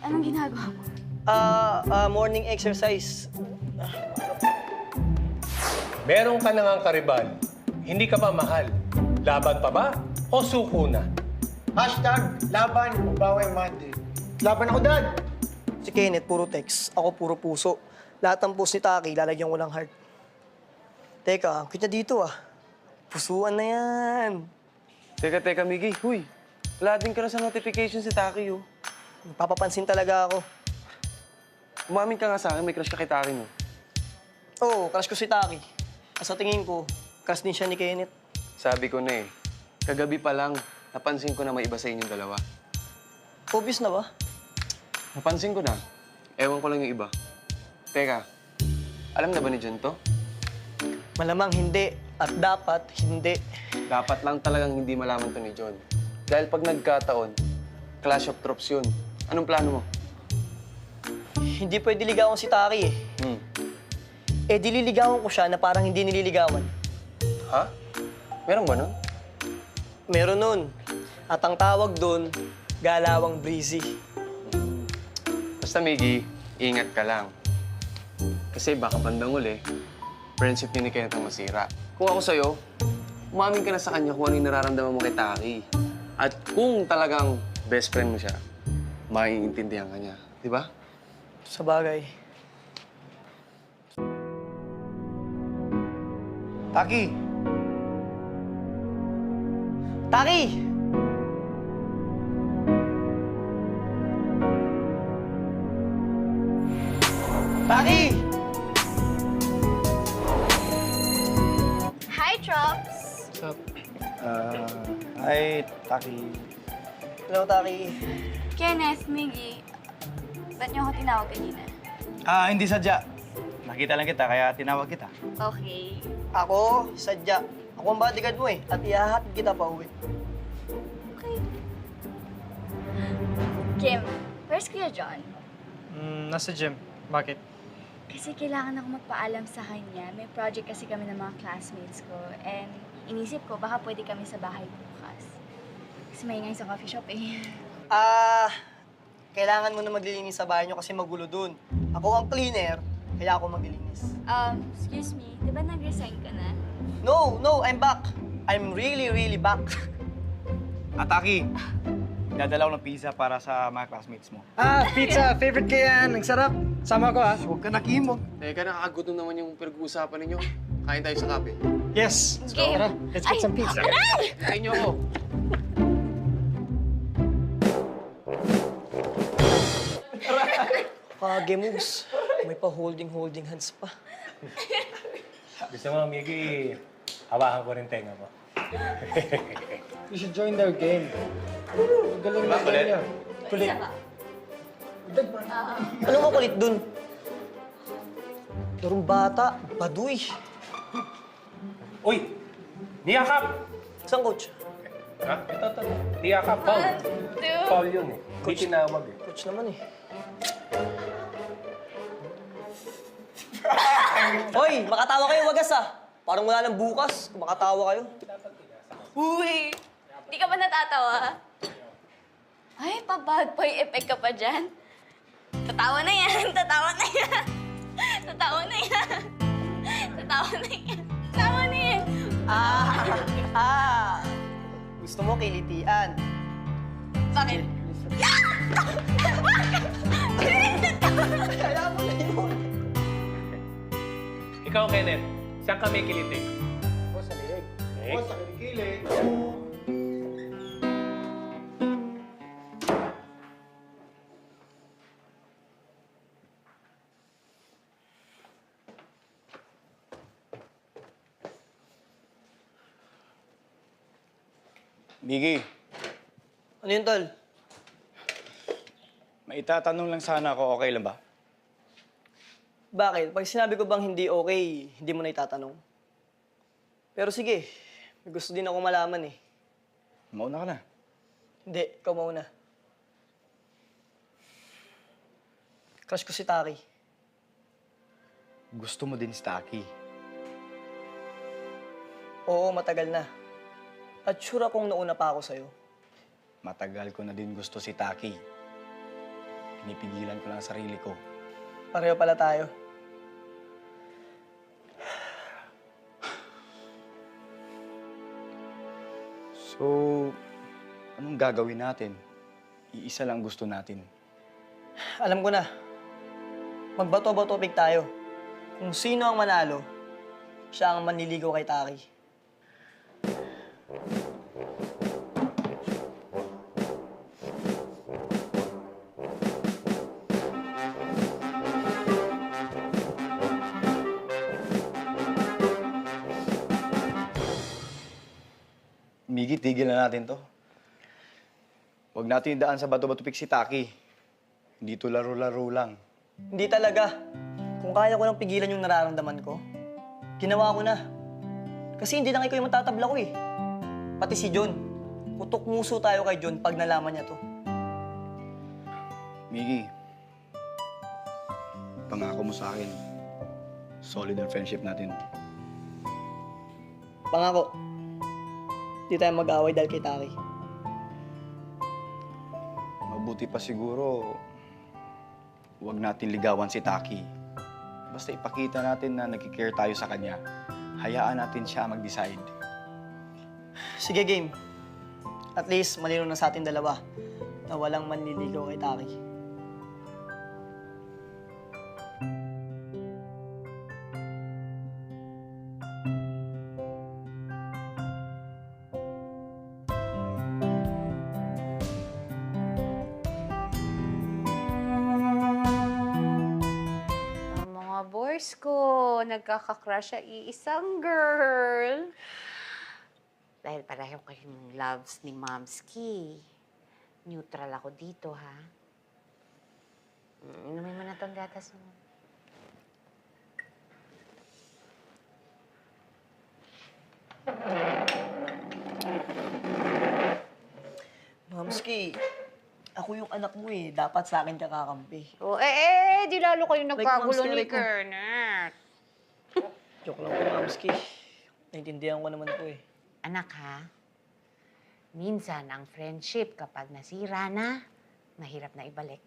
Anong ginagawa mo? Morning exercise. Meron ka na ngang karibal. Hindi ka pa mahal. Laban pa ba? O suko na? #laban o bawal Monday. Laban ako, Dad! Si Kenneth, puro text. Ako, puro puso. Lahat ng post ni Taki, lalagyan ko ng heart. Teka, ang cute niya dito, ah. Pusuan na yan. Teka, Miggy. Huy, wala din ka na sa notification si Taki, oh. Papapansin talaga ako. Umamin ka nga sa akin, may crush ka kay Taki, no? Oo, crush ko si Taki. Sa tingin ko, crush din siya ni Kenneth. Sabi ko na eh, kagabi pa lang, napansin ko na may iba sa inyong dalawa. Obvious na ba? Napansin ko na. Ewan ko lang yung iba. Teka, alam na ba ni John to? Malamang hindi. At dapat hindi. Dapat lang talagang hindi malaman to ni John. Dahil pag nagkataon, clash of troops yun. Anong plano mo? Hindi pwede ligawan si Taki eh. Eh, dililigawan ko siya na parang hindi nililigawan. Ha? Meron ba nun? Meron nun. At ang tawag dun, galawang breezy. Basta, Miggy, ingat ka lang. Kasi baka bandang uli, friendship niyo ni Kenneth ang masira. Kung ako sa'yo, umamin ka na sa kanya kung ano yung nararamdaman mo kay Taki. At kung talagang best friend mo siya, maiintindihan ka niya. Di ba? Sa bagay. Taki! Taki! Taki! Hi, Trops! Hi, Taki. Hello, Taki. Kenneth, Miggy, ba't niyo ako tinawag kanina? Hindi sadya. Nakita lang kita, kaya tinawag kita. Okay. Ako, sadya. Ako ang bodyguard mo eh. At ihahatid kita pa uwi. Okay. Kim, where's Kuya John? Nasa gym. Bakit? Kasi kailangan ako magpaalam sa kanya. May project kasi kami ng mga classmates ko. And inisip ko, baka pwede kami sa bahay bukas. Kasi maingay sa coffee shop eh. Kailangan mo na maglilinis sa bahay niyo kasi magulo dun. Ako ang cleaner, kaya ako maglilinis. Excuse me, di ba nag-resign ka na? No, I'm back. I'm really back. Taki, dadala ko ng pizza para sa mga classmates mo. Pizza! Favorite ko yan! Ang sarap! Sama ko, ha? Huwag ka nakimo. Teka, nakakagutom naman yung pinag-uusapan ninyo. Kain tayo sa kape. Yes! Game! Tara, let's get some pizza. Kain niyo ako. Kage moves. May pa holding hands pa. Gusto mo, Miggy, hawakan ko rin tenga mo. You should join their game. Galing Diba, kulit? niya. Kulit. Ano makulit dun? Darong bata, baduy. Uy! Niyakap! Saan, coach? Ha? Ito. Niyakap, Paul. Paul yun eh. Hindi tinawag eh. Coach naman eh. Hoy, makatawa kayo wagas ah. Parang wala nang bukas. Kung makatawa kayo. Uy! Di ka ba natatawa? Ay, pa-bad boy effect ka pa dyan. Tatawa na yan, tatawa na yan. Tatawa na yan. Tatawa na yan. Tatawa na yan. Gusto mo kilitian. Bakit? Kaya mo na yun. Ikaw, Kenneth, saan ka may kilitig? O, sa liig. Eh? O, sa kilikili. Miggy, Ano yun, tol? may itatanong lang sana ako, okay lang ba? Bakit? Pag sinabi ko bang hindi okay, hindi mo na itatanong? Pero sige, may gusto din ako malaman eh. Mauna ka na. Hindi, ikaw mauna. Crush ko si Taki. Gusto mo din si Taki. Oo, matagal na. At sure akong nauna pa ako sa'yo. Matagal ko na din gusto si Taki. Pinipigilan ko lang ang sarili ko. Pareho pala tayo. So, anong gagawin natin? Iisa lang gusto natin. Alam ko na. Magbato-bato pick tayo. Kung sino ang manalo, siya ang manliligaw kay Taki. Miggy, tigil na natin to. Huwag natin idaan sa bato-bato pick si Taki. Hindi to laro-laro lang. Hindi talaga. Kung kaya ko lang pigilan yung nararamdaman ko, ginawa ko na. Kasi hindi lang ikaw yung matatabla ko eh. Pati si John. Kutok muso tayo kay John pag nalaman niya to. Miggy, pangako mo sa akin, solid ang friendship natin. Pangako, hindi tayo mag-away dahil kay Taki. Mabuti pa siguro, huwag natin ligawan si Taki. Basta ipakita natin na nagkikare tayo sa kanya. Hayaan natin siya mag-decide. Sige, game. At least, malino na sa ating dalawa na walang manliligaw kay Taki. Ang mga boys ko, nagkakakrush sa iisang girl. Dahil pareho kayong loves ni Momski. Neutral ako dito, ha? Inumin mo na tong gatas mo. Mamski, ako yung anak mo eh. Dapat sa akin ka kakampi. Oh, di lalo kayong nagkagulo ni Rico. Kenneth. Joke lang po, Mamski. Naintindihan ko naman po eh. Anak, ha? Minsan, ang friendship kapag nasira na, mahirap na ibalik.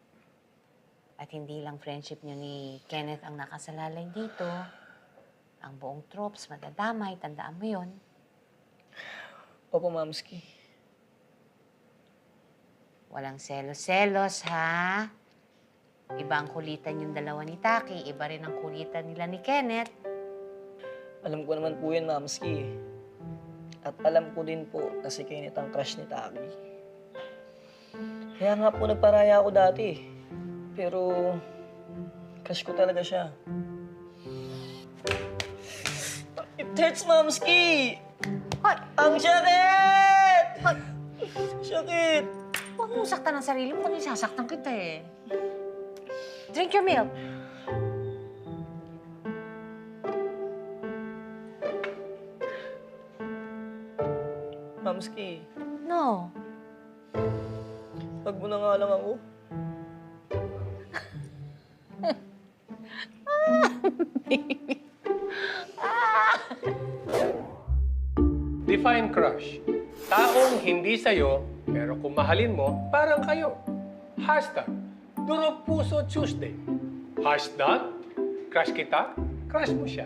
At hindi lang friendship niyo ni Kenneth ang nakasalalay dito. Ang buong troops madadamay, tandaan mo yun. Opo, Mamski. Walang selos-selos, ha? Iba ang kulitan yung dalawa ni Taki, iba rin ang kulitan nila ni Kenneth. Alam ko naman po yan, Mamski. At alam ko din po na si Kenneth ang crush ni Taki. Kaya nga po nagparaya ako dati. Pero, crush ko talaga siya. It hurts, Mamski! Ang sakit! Sakit! Huwag mong saktan ang sarili mo, kundi sasaktan kita eh. Drink your milk. Mamski, No. wag mo na nga lang ako. Define crush. Taong hindi sa'yo, pero kung mahalin mo, parang kayo. Hashtag, Durog Puso Tuesday. Hashtag, crush kita, crush mo siya.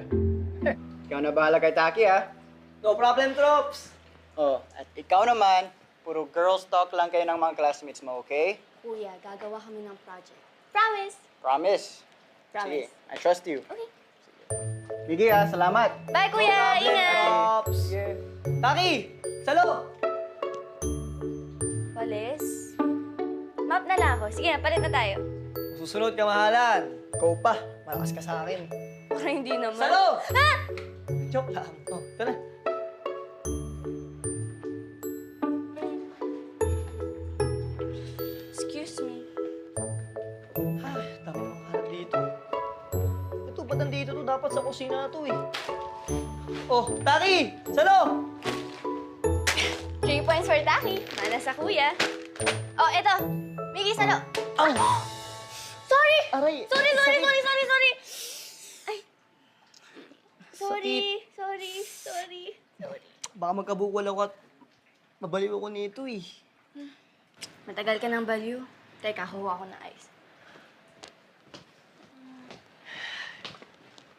Ikaw na bahala kay Taki, ha? No problem, Trops! Oh, at ikaw naman, puro girls talk lang kayo ng mga classmates mo, okay? Kuya, gagawa kami ng project. Promise! Promise? Promise. Sige, I trust you. Okay. Sige, ha? Salamat. Bye, Kuya! Ingat! Trops! Taki! Salo! Walis? Map na lang ako. Sige na, palit na tayo. Susunod ka, mahalan. Ikaw pa, malakas ka sa akin. Para hindi naman. Salo! Ha? Joke lang. Oh, tara. Excuse me. Ay, dami mga hanap dito. Ito, ba't nandito to? Dapat sa kusina to eh. Oh, Taki! Salo! 3 points for Taki. Mana sa kuya. Oh, eto. Miggy, salo. Ang! Sorry! Aray! Sorry! sakit. Ay. Sorry. Baka magkabukol ako at mabaliw ako nito eh. Matagal ka ng baliw. Teka, kuha ako ng ice.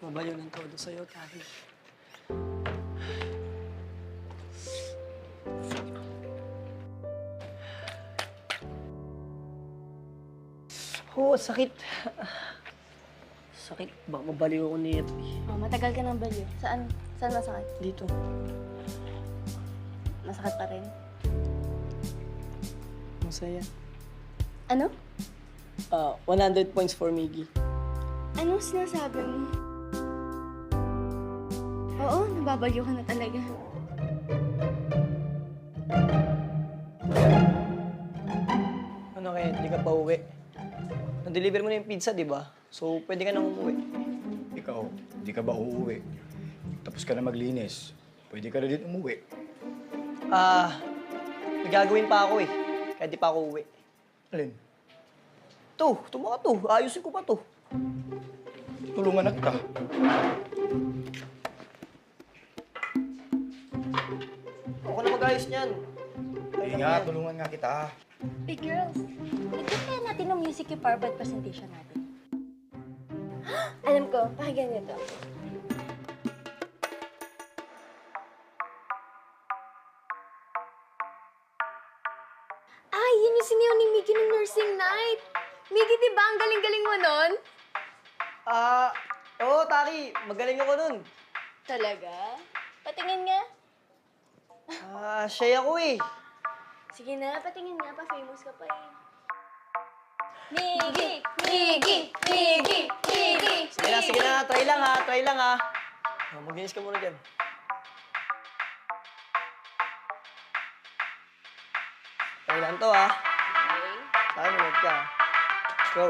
Mabaliw ng todo sa'yo, Taki. Oh, sakit. Sakit. Baka mabaliw ako nito eh. Oh, matagal ka ng baliw. Saan? Saan masakit? Dito. Masakit pa rin. Masaya. Ano? 100 points for Miggy. Anong sinasabi mo? Oo, nababaliw ka na talaga. Ano kaya, hindi ka pa uwi? Na-deliver mo na yung pizza, di ba? So, pwede ka nang umuwi. Ikaw, hindi ka ba uuwi? Tapos ka na maglinis. Pwede ka na din umuwi. May gagawin pa ako eh. Kaya di pa ako uwi. Alin? Ito mga to. Ayusin ko pa to. Tulungan na kita. Ako na mag-ayos niyan. Ay nga, tulungan nga kita. Hey, girls. Ito natin ng music yung powerband presentation natin. Alam ko, pakinggan niyo to. Ay, yun yung siniyaw ni Miggy ng nursing night. Miggy, di ba? Ang galing-galing mo nun? Oo, Taki. Magaling ako nun. Talaga? Patingin nga. Shy ako eh. Sige na, patingin nga. Pa-famous ka pa eh. Miggy! Sige na. Try lang ha. Maginis ka muna dyan. Try lang to ha. Sa akin, minod ka. Go.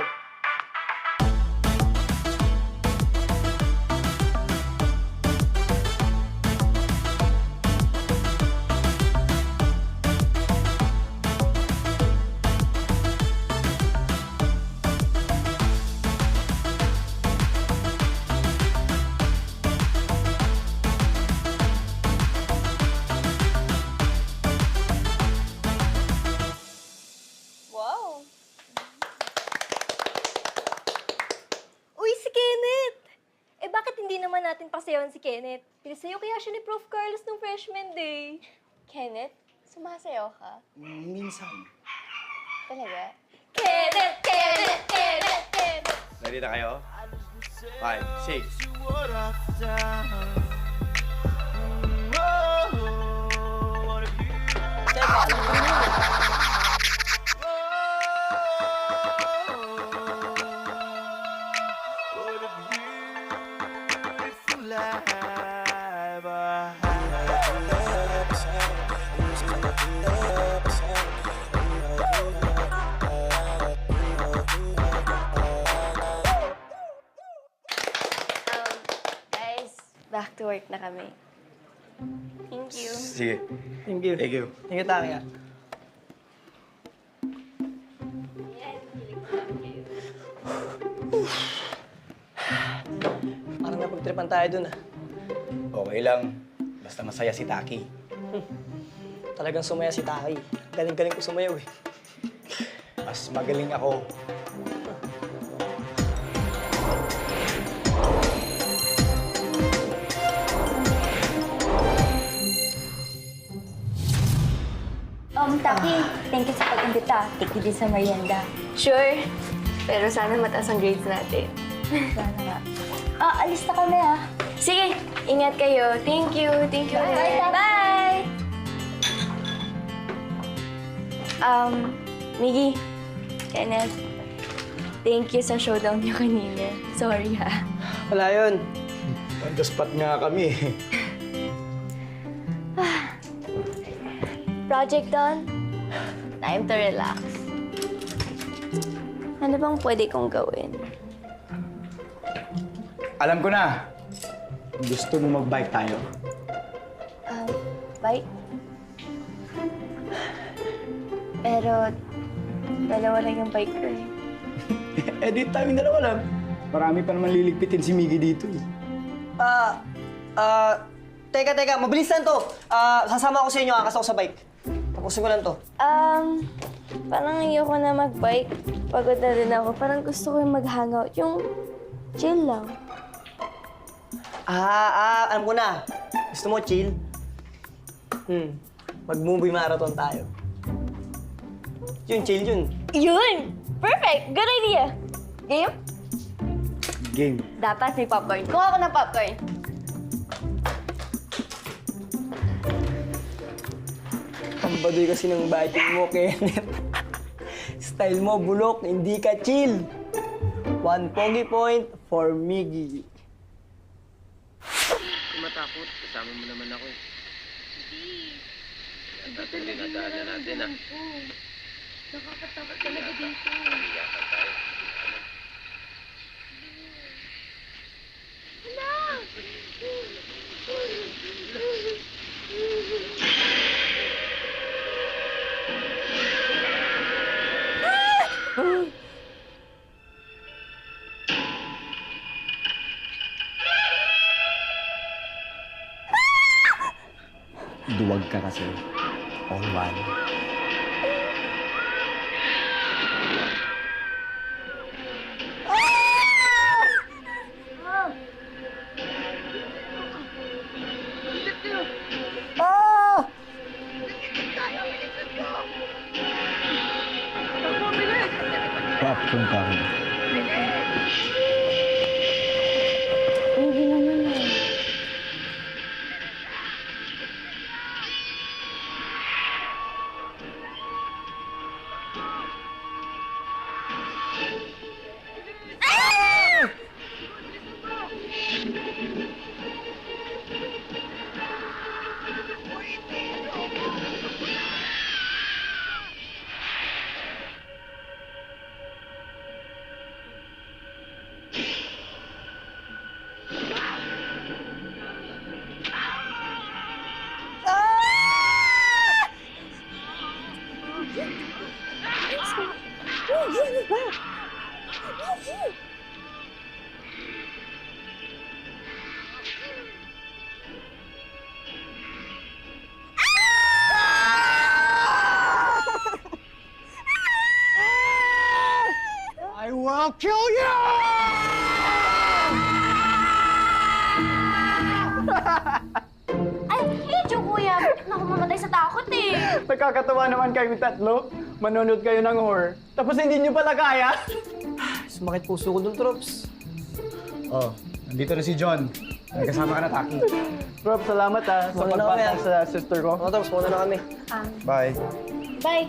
Wow! Uy, si Kenneth! Eh, bakit hindi naman natin pasayawan si Kenneth? Pinasayaw kaya siya ni Prof. Carlos nung freshman day. Kenneth, sumasayaw ka? Minsan. Talaga? Ready na kayo? 5, 6. Guys, back to work na kami. Thank you. Sige. Thank you. Thank you. Thank you, Taki. Parang napagtripan tayo dun ah. Okay lang. Basta masaya si Taki. Talagang sumaya si Taki. Galing-galing ko sumayaw eh. Mas magaling ako. Taki, thank you sa pag-imbita. Take you din sa merienda. Sure. Pero sana mataas ang grades natin. Sana nga. Alis na kami ah. Sige, ingat kayo. Thank you. Thank you. Bye, Taki. Bye! Miggy, Kenneth, thank you sa showdown niyo kanina. Sorry ha. Wala yun. On the spot nga kami. Project done. Time to relax. Ano bang pwede kong gawin? Alam ko na. Gusto mo mag-bike tayo? Bye. Pero, dalawa lang yung bike ko eh. Edit tayo yung dalawa lang. Marami pa naman liligpitin si Miggy dito eh. Teka, mabilis lang to. Sasama ako sa inyo, akas ako sa bike. Tapusin ko lang to. Parang ayoko na mag-bike. Pagod na rin ako. Parang gusto ko yung mag-hangout. Yung chill lang. Alam ko na. Gusto mo chill? Mag-movie marathon tayo. Yun, chill yun. Yun! Perfect! Good idea! Game? Game. Dapat may popcorn. Kuha ko ng popcorn. Ang baduy kasi ng biting mo, Kenneth. Style mo, bulok, hindi ka chill. 1 pogi point for Miggy. Kung matakot, kasama mo naman ako eh. Hindi. Iba talaga yung natin ko. Nakakatakot talaga dito. Iyakan tayo. Duwag ka kasi. On one. Popcorn ka rin. Hindi naman eh. I will kill you! Ay, medyo kuya. Naku, mamatay sa takot eh. Nakakatawa naman kayong tatlo. Manunod kayo ng horror. Tapos hindi nyo pala kaya. Sumakit puso ko dun, Trops. Oh, nandito na si John. May kasama ka na, Taki. Rob, salamat sa Muna na pagpatang kami, sa sister ko. Mga Trops, muna na kami. Bye. Bye.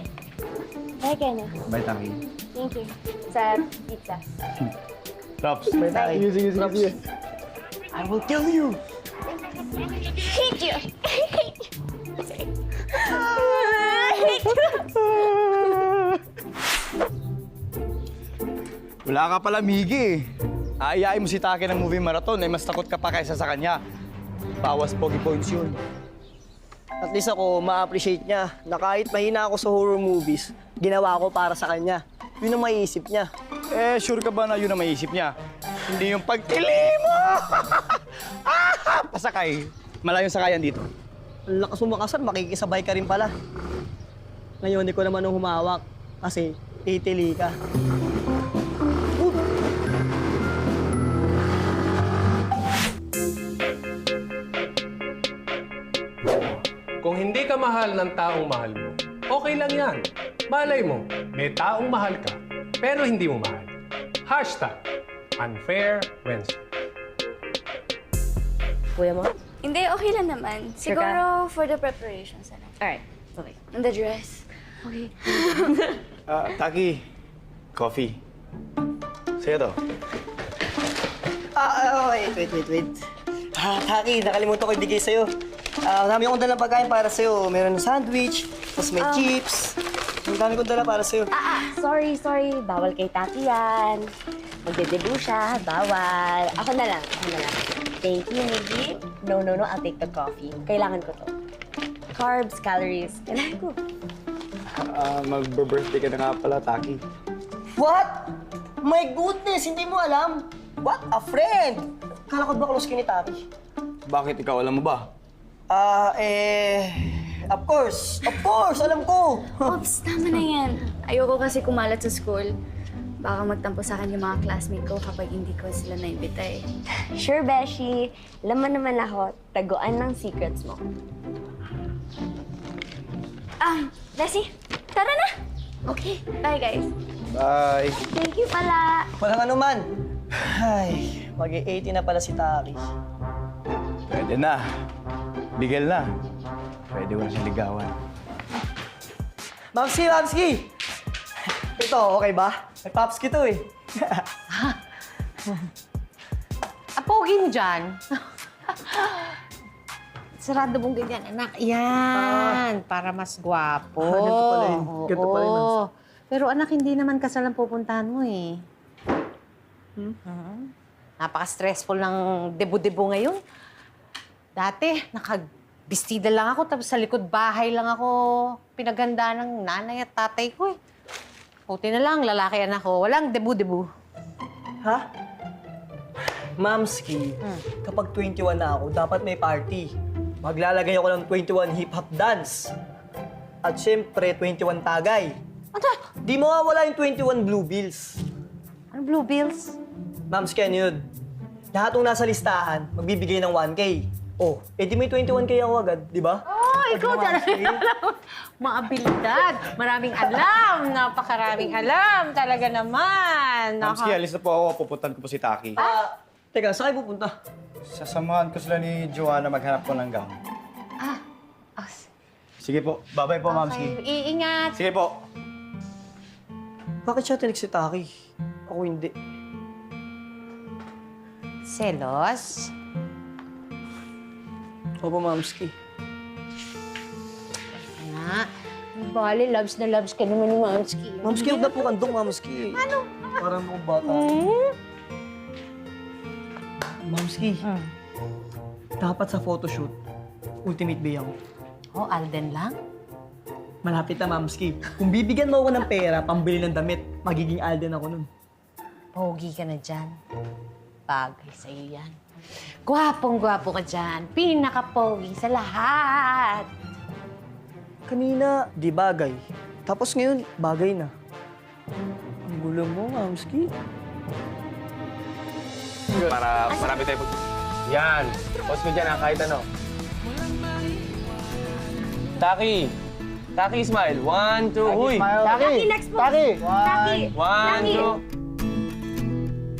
Bye, Kenneth. Bye, Taki. Thank you. Sa pizza. Props. Bye, Taki. Sige. I will kill you! Hate you! Wala ka pala, Miggy. Aayain mo si Taki ng movie marathon, eh mas takot ka pa kaysa sa kanya. Bawas pogi points yun. At least ako, ma-appreciate niya na kahit mahina ako sa horror movies, ginawa ko para sa kanya. Yun ang maiisip niya. Eh, sure ka ba na yun ang maisip niya? Hindi yung pagtili mo! Pasakay. Malayong sakayan dito. Ang lakas mo makasan, makikisabay ka rin pala. Ngayon, hindi ko naman nung humawak kasi titili ka. Kung hindi ka mahal ng taong mahal mo, okay lang yan. Malay mo, may taong mahal ka, pero hindi mo mahal. Hashtag Unfair Wednesday. Kuya mo? Hindi, okay lang naman. Sure ka? Siguro for the preparations. Alright, okay. And the dress. Okay. Taki, coffee. Sa'yo to. Wait. Taki, nakalimutan ko ibigay sa'yo. Marami akong dalang pagkain para sa'yo. Meron ng sandwich, tapos may chips. Ang dami kong dala para sa'yo. Sorry. Bawal kay Taki yan. Magdedebu siya. Bawal. Ako na lang. Thank you, Miggy. No. I'll take the coffee. Kailangan ko to. Carbs, calories. Kailangan ko. Mag-birthday ka na nga pala, Taki. What? My goodness, hindi mo alam? What a friend! Kala ko ba close ka ni Taki? Bakit ikaw alam mo ba? Of course, alam ko. Ops, tama na yan. Ayoko kasi kumalat sa school. Baka magtampo sa akin yung mga classmate ko kapag hindi ko sila naimbita eh. Sure, Beshi. Laman naman ako. Taguan ng secrets mo. Leslie, tara na! Okay, bye guys. Bye. Thank you pala. Walang anuman. Ay, mag-80 na pala si Taki. Pwede na. Bigel na. Pwede mo na siyang ligawan. Mamski! Ito, okay ba? May Popski to eh. Apogi mo dyan. Sarado mong ganyan, anak. Yan, para mas gwapo. Ganito pala yun. Ganito pala yun, Oo. Pero anak, hindi naman kasal ang pupuntahan mo eh. Napaka-stressful ng debo-debo ngayon. Dati, nakabistida lang ako, tapos sa likod bahay lang ako pinaganda ng nanay at tatay ko eh. Buti na lang, lalaki anak ko. Walang debu-debu. Ha? Mamski, kapag 21 na ako, dapat may party. Maglalagay ako ng 21 hip-hop dance. At syempre, 21 tagay. Ano? Di mawawala yung 21 blue bills. Ano blue bills? Mamski, ano yun? Lahat ng nasa listahan, magbibigay ng 1K. Oh, edi may 21K ako agad, di ba? Oh, ikaw talaga. Maabilidad. Maraming alam. Napakaraming alam. Talaga naman. Mamski, alis na po ako. Pupuntan ko po si Taki. Teka, saan kayo pupunta? Sasamahan ko sila ni Joanna maghanap ko ng gown. Sige po. Bye-bye po, Mamski. Okay, iingat. Sige po. Bakit siya tinig si Taki? Ako hindi. Selos? Opo, Mamski. Anak, bali, loves na loves ka naman ni Mamski. Mamski, huwag na po kandong, Mamski. Ano? Parang mga bata. Mamski, dapat sa photoshoot, ultimate bay ako. Oh, Alden lang? Malapit na, Mamski. Kung bibigyan mo ako ng pera, pambili ng damit, magiging Alden ako nun. Pogi ka na dyan. Bagay sa'yo yan. Gwapong-gwapo ka dyan. Pinaka-pogi sa lahat. Kanina, di bagay. Tapos ngayon, bagay na. Ang gulo mo, Mamski. Para marami tayo Yan. Post mo dyan kahit ano. Taki, smile. 1, 2, huy. Taki, next po. Taki. 1, 2.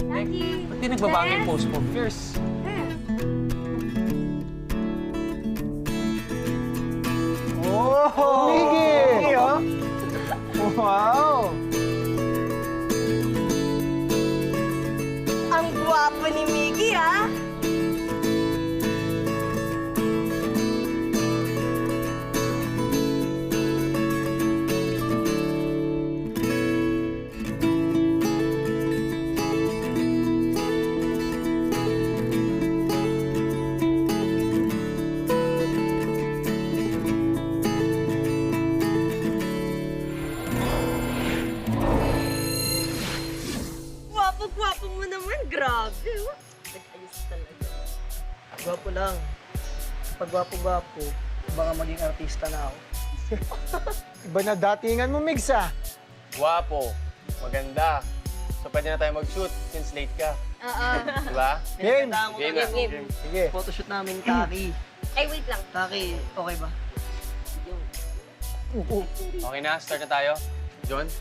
Taki. Ba't di nagbabago yung pose mo? Fierce. Oh! Miggy! Wow! Ang gwapo ni Miggy, ah! Gwapo lang. Pag gwapo-gwapo, baka maging artista na ako. Iba na datingan mo, Migs, ah. Guwapo, maganda. So pwede na tayo mag-shoot since late ka. Oo. Diba? Game! Game na. Game. Sige. Photoshoot namin, Kaki. Ay, wait lang. Kaki, okay ba? Okay na, start na tayo. John?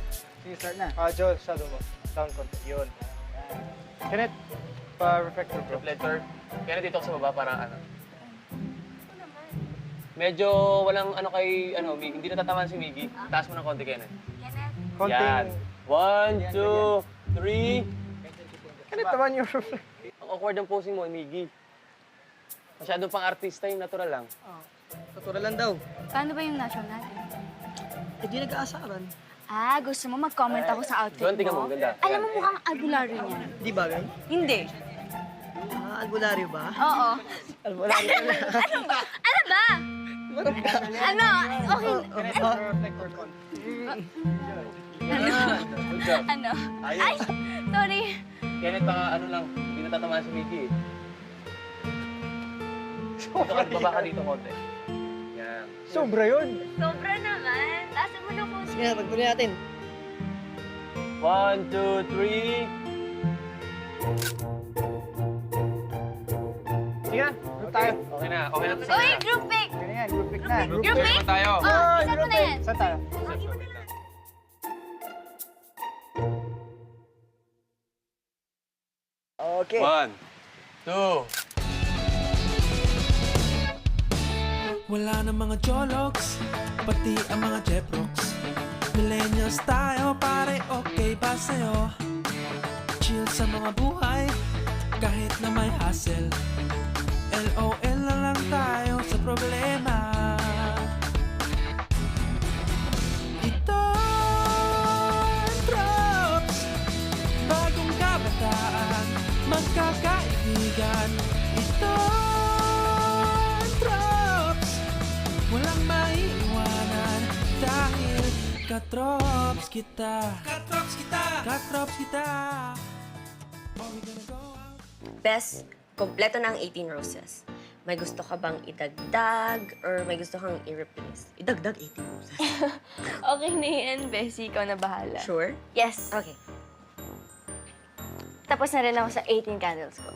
Sige, start na. Joel, shadow mo. Down konti. Yun. Kenneth, pa-reflector, bro. Reflector. Kaya dito ako sa baba para ano. Medyo walang ano kay, ano, hindi natatamaan si Miggy. Taas mo ng konti, Kenneth. Konting... Yan. 1, 2, 3. Kenneth naman yung reflector. Ang awkward ang posing mo, Miggy. Masyado pang artista yung natural lang. Natural lang daw. Paano ba yung natural natin? Eh, di nag-aasaran. Ah, gusto mo mag-comment ako sa outfit John, tingnan mo, mo? ganda. Alam mo mukhang albularyo niya. Di bagay? Hindi. Albularyo ba? Oo. Albularyo na. Ano ba? Ano ba? Ano? Okay. Reflector konti. Good job. Ano? Ayos. Ay, sorry. Kenneth, baka ano lang, hindi natatamaan si Miggy eh. Baba ka dito konti. Yan. Sobra yun. Sobra naman. Tasan mo na po. Sige na, pagtuloy natin. 1, 2, 3. Sige na, group tayo. Okay na, okay na. Uy, group pic! Ganyan, group pic na. Group pic? naman tayo. Oh, isa mo na yan. Saan tayo? Okay. 1, 2. Wala na mga jologs, pati ang mga jeprox. Millennials tayo, pare, okay ba sa'yo? Chill sa mga buhay, kahit na may hassle. LOL na lang tayo sa problema. Ito drops, bagong kabataan, magkakaibigan. Ito drops, walang maiiwanan dahil katrops kita. Katrops kita. Katrops kita. Oh, we gonna go out. Bes, kompleto na ang 18 roses. May gusto ka bang idagdag or may gusto kang i-replace? Idagdag 18 roses. Okay na yan, Bessie. Ikaw na bahala. Sure? Yes. Okay. Tapos na rin ako sa 18 candles ko.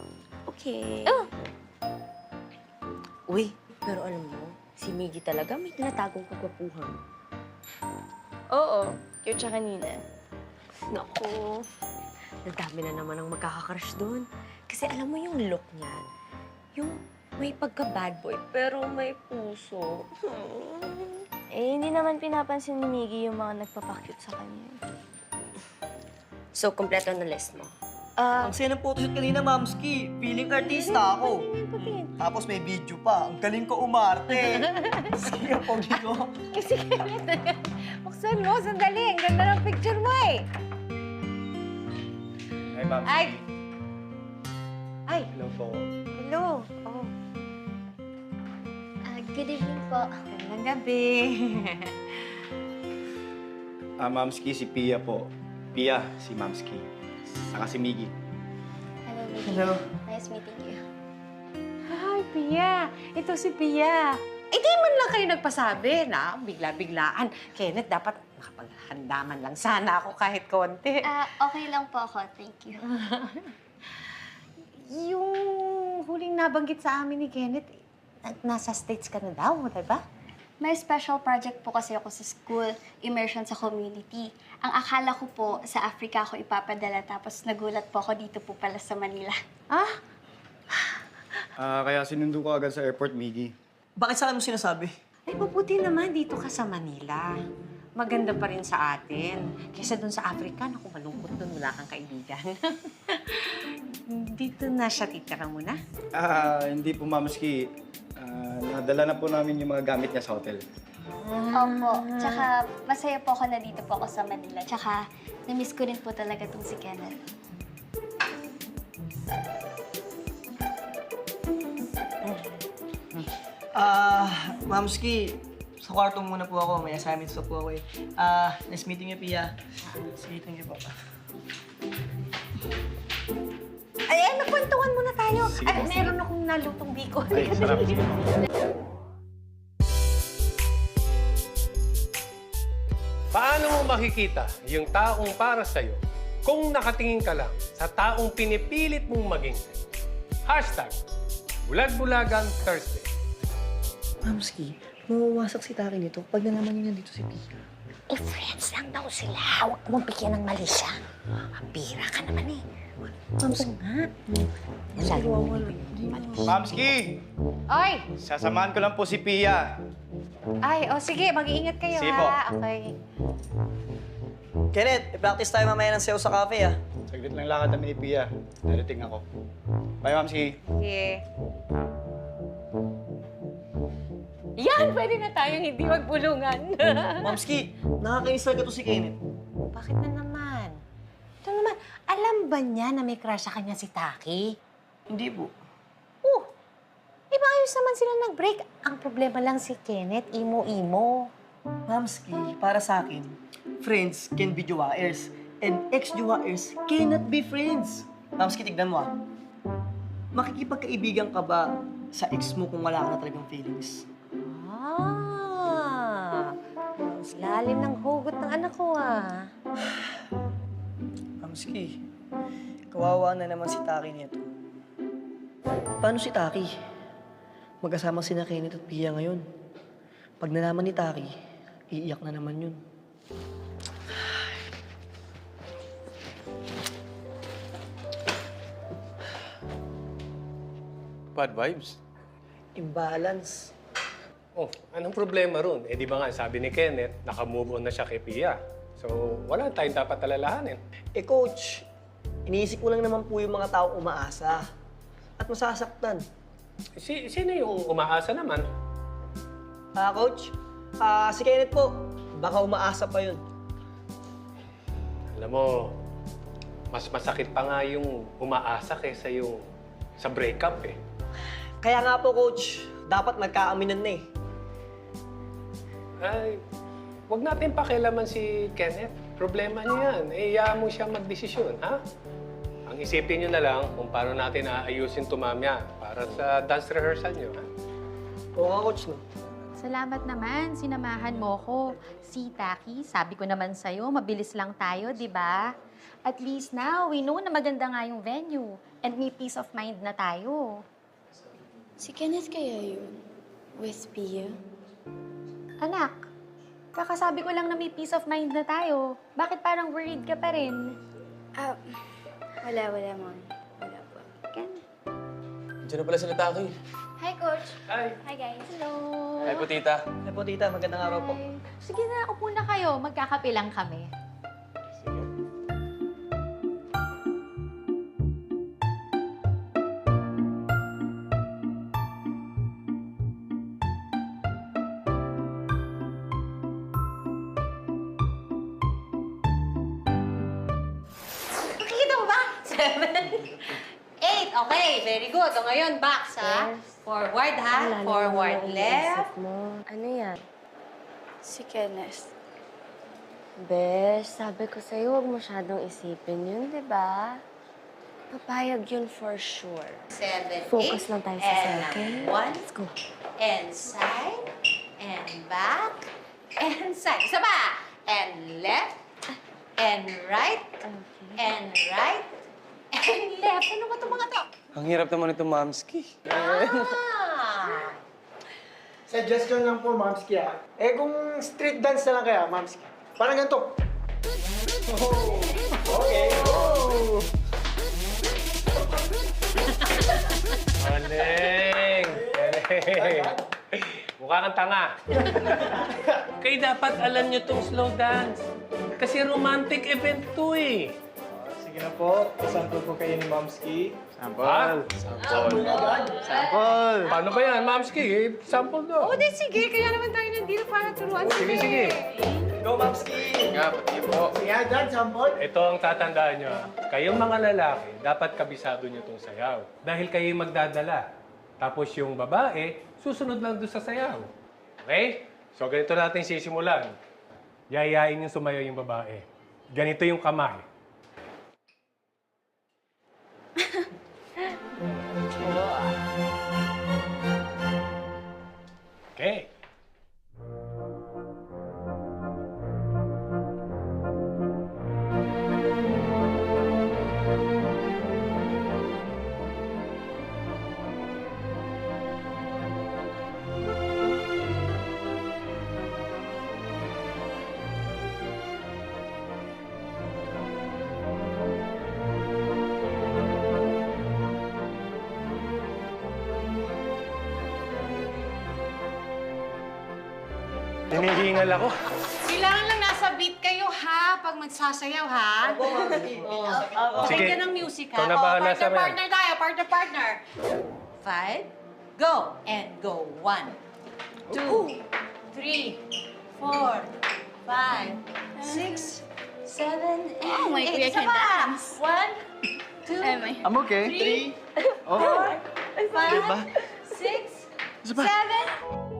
Okay. Oh! Uy, pero alam mo, si Miggy talaga may tinatagong kagwapuhan. Oo. Cute siya kanina. Naku, nadami na naman ang magkakakrush doon. Kasi alam mo yung look niya, yung may pagka-bad boy, pero may puso. Eh, hindi naman pinapansin ni Miggy yung mga nagpapakyut sa kanya. So, kompleto na list mo. Ang saya ng photoshoot kanina, Mamski. Feeling artista ako. Tapos may video pa. Ang galing ko umarte. Sige, pogi ko. Kasi Kenneth, buksan mo, sandali. Ang ganda ng picture mo eh. Ay, ma'am. Ay! Ay! Hello po. Hello. Oh, Good evening po. gandang gabi. Mamski, si Pia po. Pia, si Mamski. Saka si Miggy. Hello, Miggy. Hello. Nice meeting you. Hi, Pia. Ito si Pia. Eh, di man lang kayo nagpasabi na bigla-biglaan. Kenneth, dapat nakapaghanda man lang sana ako kahit konti. Okay lang po ako. Thank you. Yung huling nabanggit sa amin ni Kenneth, nasa States ka na daw, diba? May special project po kasi ako sa school, immersion sa community. Ang akala ko po, sa Africa ako ipapadala, tapos nagulat po ako dito po pala sa Manila. Ah? Kaya sinundo ko agad sa airport, Miggy. Bakit sa akin mo sinasabi? Ay, mabuti naman dito ka sa Manila. Maganda pa rin sa atin. Kesa dun sa Africa, naku, malungkot dun, wala kang kaibigan. Dito na siya titira muna. Hindi po, Mamski. Nadala na po namin yung mga gamit niya sa hotel. Opo. Tsaka, masaya po ako na dito po ako sa Manila. Tsaka, na-miss ko rin po talaga itong si Kenneth. Mamski, sa kwarto muna po ako. May assignments pa po ako eh. Nice meeting you, Pia. Nice meeting you po. Ay, nakwentuhan muna tayo. Ay, meron akong nalutong biko. Ay, sarap. Paano mo makikita yung taong para sa'yo kung nakatingin ka lang sa taong pinipilit mong maging sa'yo? Hashtag Bulag-Bulagan Thursday. Mamski, mawawasak si Taki nito pag nalaman niya dito si Pia. Eh, friends lang daw sila. Huwag mong bigyan ng mali siya. Bira ka naman eh. Mamsi nga. Masyado mo bibigyan ng mali. Mamski! Oy! Sasamahan ko lang po si Pia. Ay, sige. Mag-iingat kayo, Sige po. Okay. Kenneth, i-practice tayo mamaya ng sayo sa cafe, ah. Saglit lang lakad kami ni Pia. Darating ako. Bye, Mamski. Sige. Yan, pwede na tayong hindi magbulungan. Mamski, nakakainis talaga to si Kenneth. Bakit na naman? Ito naman, alam ba niya na may crush sa kanya si Taki? Hindi po. Di ba ayos naman sila nag-break? Ang problema lang si Kenneth, imo-imo. Mamski, para sa akin, friends can be jowaers and ex-jowaers cannot be friends. Mamski, tignan mo, ah. Makikipagkaibigan ka ba sa ex mo kung wala ka na talagang feelings? Mas lalim ng hugot ng anak ko, Mamski, kawawa na naman si Taki nito. Paano si Taki? Magkasama sina Kenneth at Pia ngayon. Pag nalaman ni Taki, iiyak na naman yun. Bad vibes. Imbalance. Oh, anong problema ron? Eh di ba nga sabi ni Kenneth, naka-move on na siya kay Pia. So, wala tayong dapat alalahanin. Eh, Coach, iniisip ko lang naman po yung mga taong umaasa at masasaktan. Sino yung umaasa naman? Coach, si Kenneth po, baka umaasa pa yun. Alam mo, mas masakit pa nga yung umaasa kaysa yung sa breakup eh. Kaya nga po, Coach, dapat magkaaminan na eh. Ay, wag natin pakialaman si Kenneth. Problema niya yan. Eh, iyaan mo siya magdesisyon, ha? Ang isipin niyo na lang kung paano natin aayusin tumamya para sa dance rehearsal niyo, ha? Oo nga, Coach, no? Salamat naman, sinamahan mo ko. Si Taki, sabi ko naman sa'yo, mabilis lang tayo, di ba? At least now, we know na maganda nga yung venue. And may peace of mind na tayo. Si Kenneth kaya yun? With Pia? Anak, kakasabi ko lang na may peace of mind na tayo. Bakit parang worried ka pa rin? Wala, Mom. Wala po. Ken? Diyan na pala sila, Taki. Hi, Coach. Hi. Hi, guys. Hello. Hi po, tita. Ay po, tita, magandang araw po. Hi. Sige na, upo na kayo. Magkakape lang kami. Nakikita mo ba? 7, 8. Okay, very good. O ngayon, back sa forward, ha? Forward, left. Ano yan? Si Kenneth. Besh, sabi ko sa'yo, huwag masyadong isipin yun, di ba? Papayag yun for sure. 7, 8. Focus lang tayo sa second. 1. Let's go. And side, and back, and side. Isa pa. And left, and right, and right, and left. Ano ba itong mga to? Ang hirap naman ito, Mamski. Suggestion lang po, Mamski, ah. Eh, kung street dance na lang kaya, Mamski. Parang ganito. Oh, okay. Oh. Galing! Galing! Mukha kang tanga. Kayo dapat alam nyo tong slow dance. Kasi romantic event to eh. Sige na po. Sample po kayo ni Mamski. Sample? Sample. Sample! Paano ba yan, Mamski? Sample daw. O, di sige. Kaya naman tayo nandito para turuan Sige, sige. Go, Mamski! Nga, pati po. Sige, dyan, sample. Ito ang tatandaan nyo. Kayong mga lalaki, dapat kabisado nyo tong sayaw. Dahil kayo yung magdadala. Tapos yung babae, susunod lang doon sa sayaw. Okay? So, ganito natin sisimulan. Yayain yung sumayaw yung babae. Ganito yung kamay. Hinihingal ako. Kailangan lang nasa beat kayo, ha? Pag magsasayaw, ha? Sige, Pakinggan ng music, ha? ikaw na bahala sa amin. Partner tayo, partner. 5, go! And go. 1, 2, 3, 4, 5, 6, 7, 8. Oh, my kuya can dance. 1, 2, I'm okay. 3, 4, 5, 6, 7.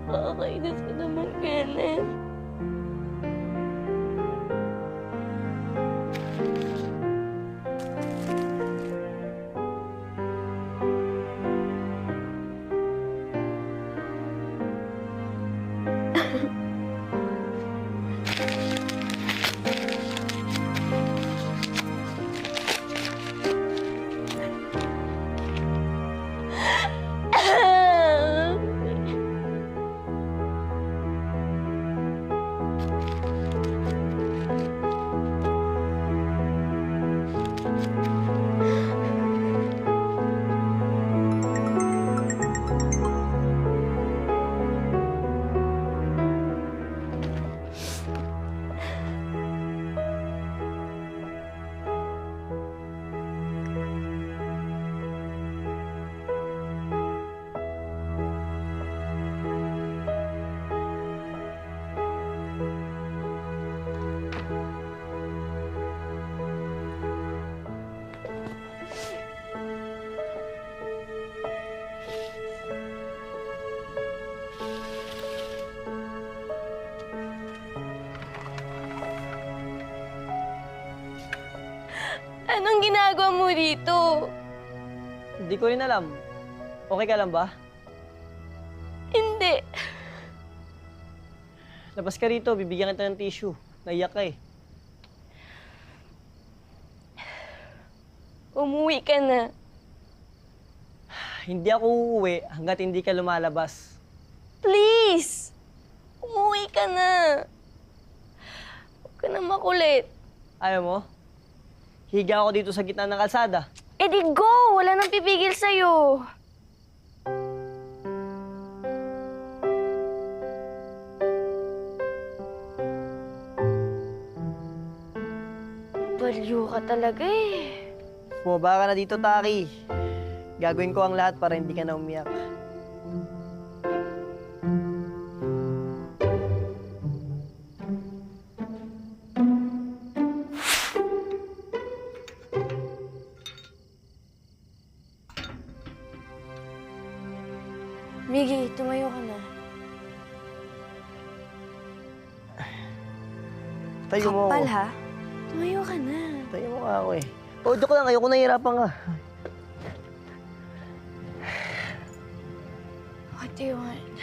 Nakakainis ko naman, Kenneth. Anong ginagawa mo dito? Hindi ko rin alam. Okay ka lang ba? Hindi. Labas ka rito, bibigyan kita ng tissue. Naiyak ka eh. Umuwi ka na. Hindi ako uuwi hanggat hindi ka lumalabas. Please! Umuwi ka na. Huwag ka na makulit. Ayaw mo? Higa ako dito sa gitna ng kalsada. Eh di go! Wala nang pipigil sa'yo. Baliw ka talaga eh. Bumaba ka na dito, Taki. Gagawin ko ang lahat para hindi ka na umiyak. Miggy, tumayo ka na. Tayo mo ako. Kapal ha? Tumayo ka na. Tayo mo nga ako eh. Oh, joke lang. Ayoko nahihirapan ka. What do you want?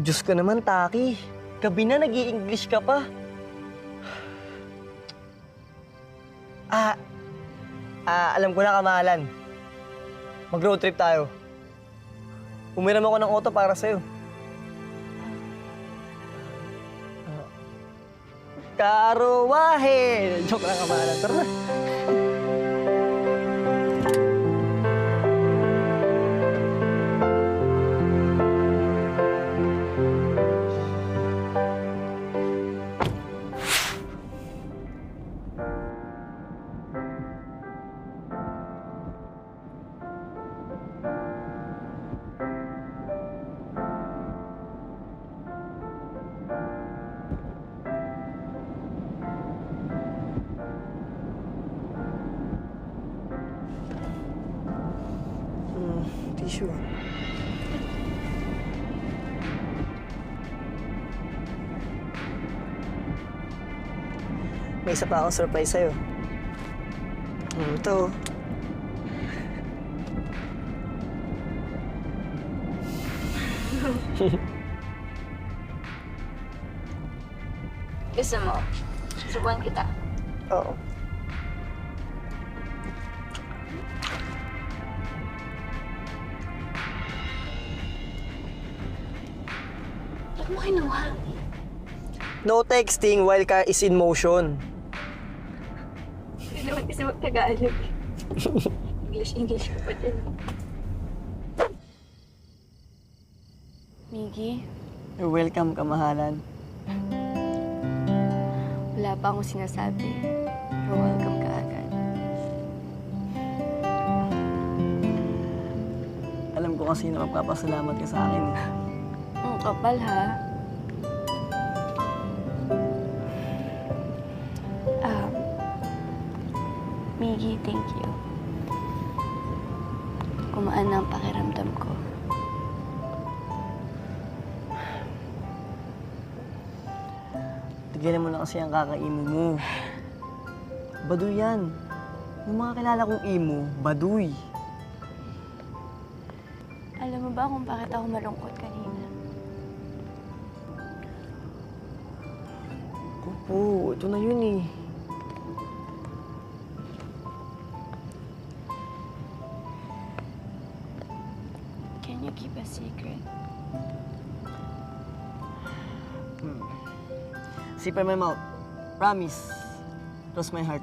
Diyos ko naman, Taki. Gabi na nag-i-English ka pa. Alam ko na, kamahalan. Mag-road trip tayo. Umiram ako ng auto para sa'yo. Karuwahe! Joke lang, kamahalan. Tara na. Tissue. May isa pa akong surprise sa'yo. Ito. Gusto mo? Susubuan kita. Oo. Ba't mo kinuha? No texting while car is in motion. Hindi naman kasi mag-Tagalog. English ka pa din. Miggy, You're welcome, kamahalan. wala pa akong sinasabi. You're welcome ka agad. Alam ko kasi na magpapasalamat ka sa akin. Ang kapal, ha? Miggy, thank you. Kumaan na ang pakiramdam ko. Tigilan mo na kasi ang kakaimo mo. Baduy yan. Yung mga kilala kong imo, baduy. Alam mo ba kung bakit ako malungkot kanina? Opo, ito na yun eh. Can you keep a secret? Zipper my mouth. Promise. Cross my heart.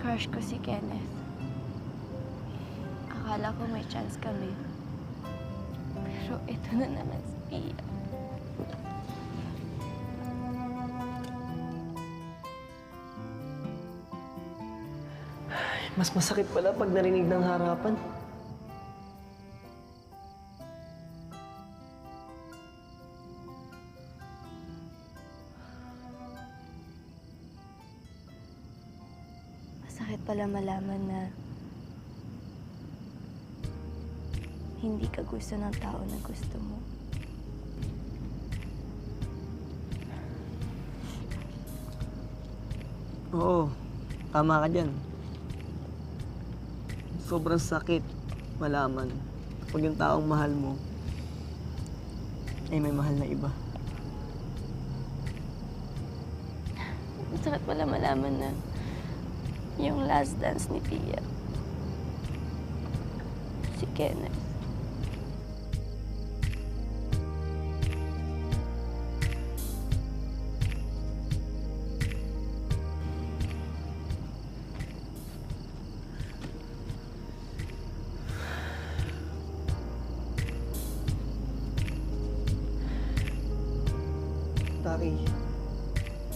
Crush ko si Kenneth. Akala ko may chance kami. Pero ito na naman si Pia. Mas masakit pala pag narinig ng harapan. Masakit pala malaman na hindi ka gusto ng tao na gusto mo. Oo, tama ka dyan. Sobrang sakit malaman pag yung taong mahal mo ay may mahal na iba. Masakit pala malaman na yung last dance ni Pia, si Kenneth. Taki,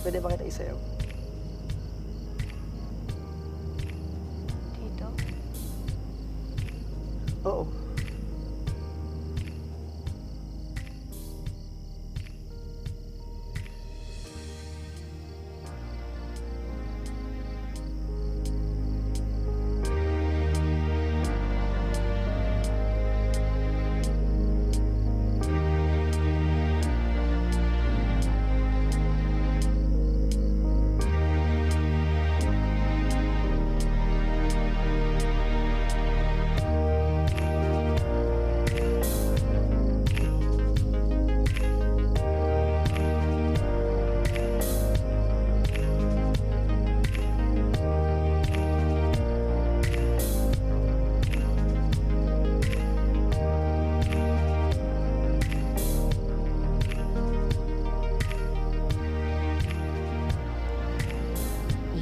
pwede ba kita isayaw? Dito? Oo.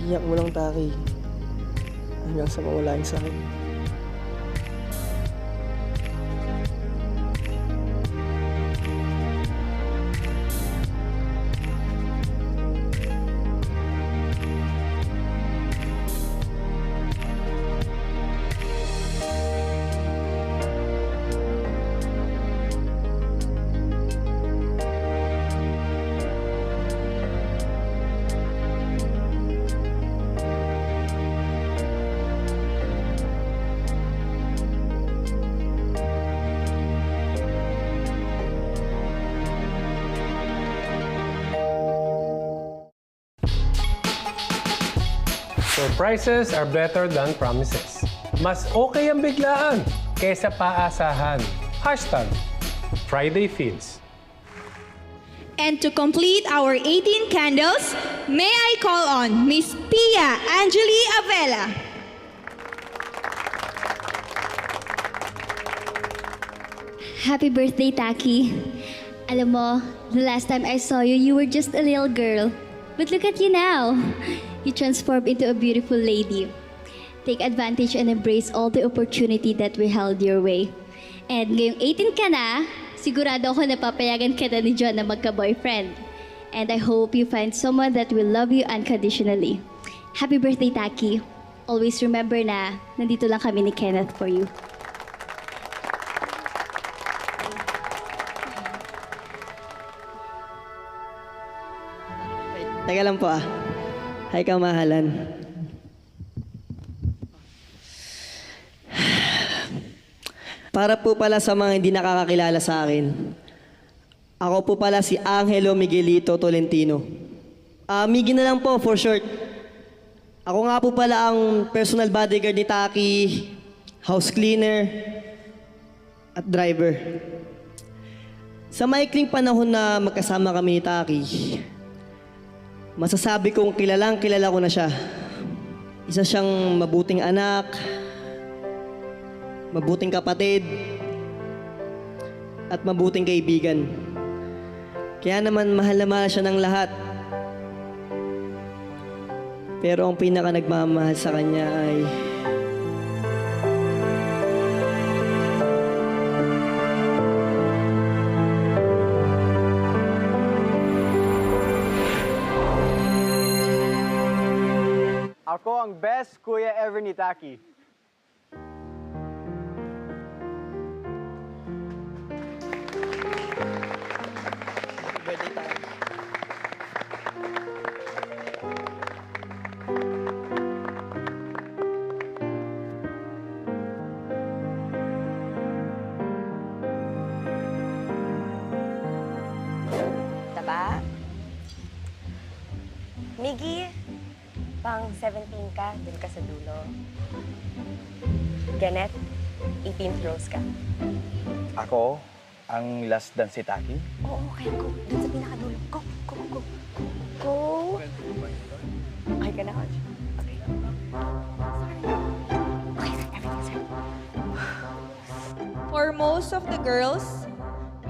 Iyak mo lang, Taki. Hanggang sa mawala yung sakit. Surprises are better than promises. Mas okay ang biglaan kaysa paasahan. Hashtag Friday Feels. And to complete our 18 candles, may I call on Miss Pia Angeli Avela. Happy birthday, Taki. Alam mo, the last time I saw you, you were just a little girl. But look at you now. You transformed into a beautiful lady. Take advantage and embrace all the opportunity that we held your way. And ngayong 18 ka na, sigurado ako na papayagan ka na ni John na magka-boyfriend. And I hope you find someone that will love you unconditionally. Happy birthday, Taki. Always remember na nandito lang kami ni Kenneth for you. Teka lang po Hi, kamahalan. Para po pala sa mga hindi nakakakilala sa akin, ako po pala si Angelo Miguelito Tolentino. Miggy na lang po for short. Ako nga po pala ang personal bodyguard ni Taki, house cleaner, at driver. Sa maikling panahon na magkasama kami ni Taki, masasabi kong kilala ko na siya. Isa siyang mabuting anak, mabuting kapatid, at mabuting kaibigan. Kaya naman mahal na mahal siya ng lahat. Pero ang pinaka nagmamahal sa kanya ay Ako ang best kuya ever ni Taki. Taba? Miggy, pang 17 ka, dun ka sa dulo. Kenneth, 18th rose ka. Ako, ang last dance si Taki? Oo, kaya go. Dun sa pinakadulo. Go, go, go. Go. Okay ka na, Hodge? Okay. Sorry. Okay, everything's right. For most of the girls,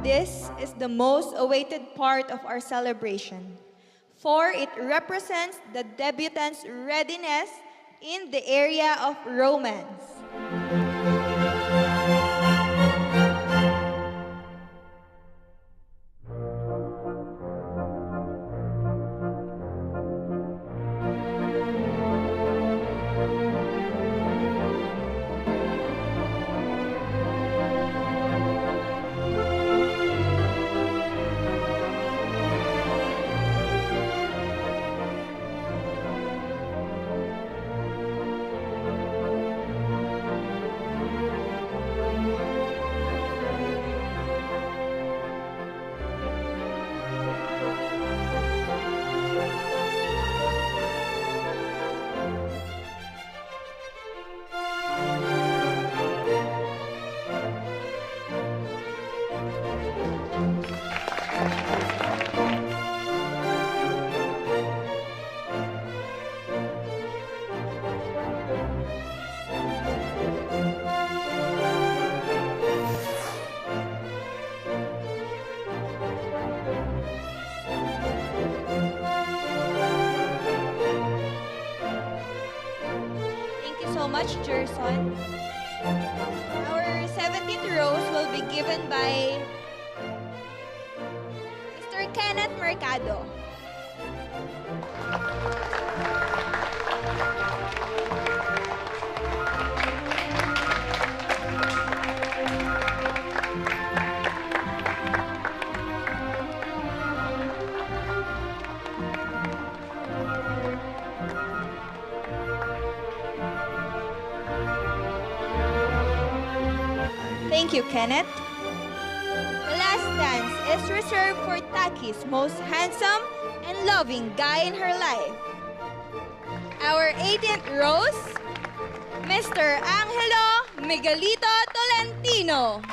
this is the most awaited part of our celebration, for it represents the debutant's readiness in the area of romance. Coach Gerson. Our 17th rose will be given by Mr. Kenneth Mercado. Thank you, Kenneth. The last dance is reserved for Taki's most handsome and loving guy in her life. Our 18th rose, Mr. Angelo Miguelito Tolentino.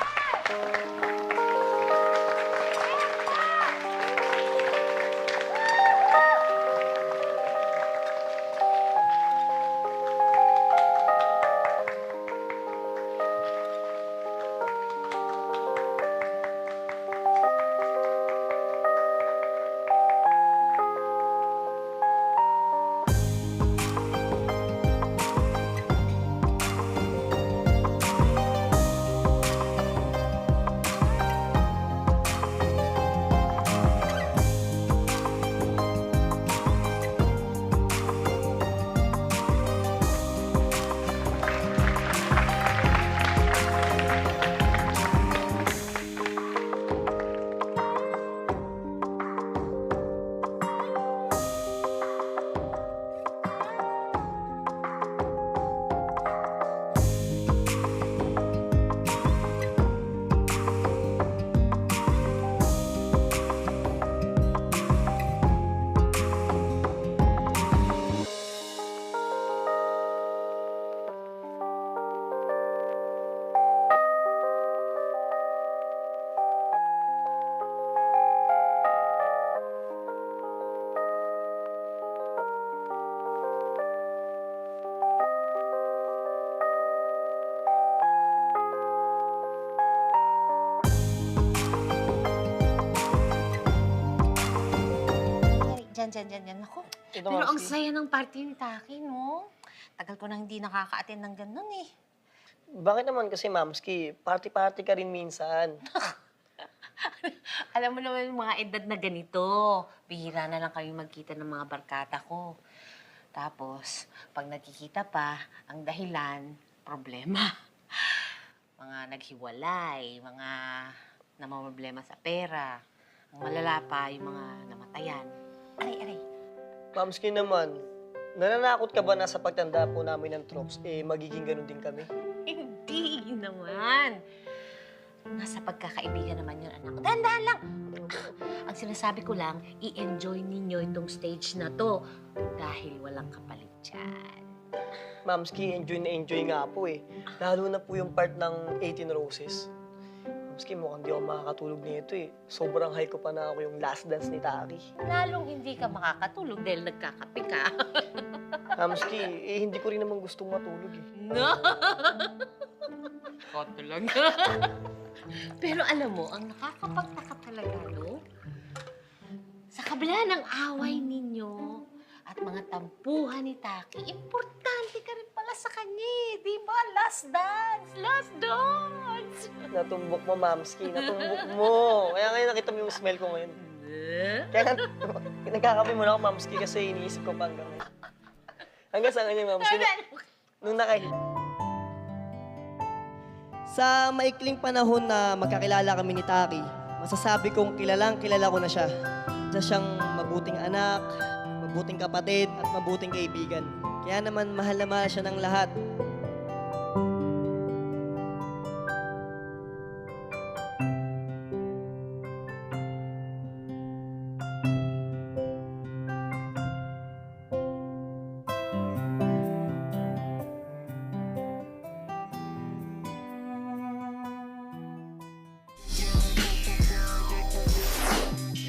Diyan. Ako, pero ang saya ng party ni Taki, no? Tagal ko nang hindi nakaka-attend ng ganun eh. Bakit naman kasi, Mamski? Party-party ka rin minsan. Alam mo naman yung mga edad na ganito. Bihira na lang kami magkita ng mga barkada ko. Tapos, pag nagkikita pa, ang dahilan, problema. Mga naghiwalay, mga namamroblema sa pera. Ang malala pa, yung mga namatayan. Aray. Mamski naman, nananakot ka ba na sa pagtanda po namin ng Trops, magiging ganun din kami? Hindi naman. Nasa pagkakaibigan naman yun, anak. Dahan-dahan lang. Ang sinasabi ko lang, i-enjoy ninyo itong stage na to dahil walang kapalit dyan. Mamski, enjoy nga po eh. Lalo na po yung part ng 18 Roses. Mamski, mukhang di ako makakatulog nito eh. Sobrang high ko pa na ako yung last dance ni Taki. Lalong hindi ka makakatulog dahil nagkakape ka. Mamski, hindi ko rin naman gustong matulog eh. No! Ikaw talaga. Pero alam mo, ang nakakapagtaka talaga, no? Sa kabila ng away ninyo at mga tampuhan ni Taki, importante ka rin pala sa kanya eh. Di ba? Last dance! Last dance! Natumbok mo, Mamski. Natumbok mo. Kaya ngayon nakita mo yung smell ko ngayon. Kaya nagkakape muna ako, Mamski, kasi iniisip ko pa hanggang ngayon. Hanggang sa kanya, Mamski. Nung Sa maikling panahon na magkakilala kami ni Taki, masasabi kong kilala ko na siya. Isa siyang mabuting anak, mabuting kapatid, at mabuting kaibigan. Kaya naman mahal na mahal siya ng lahat.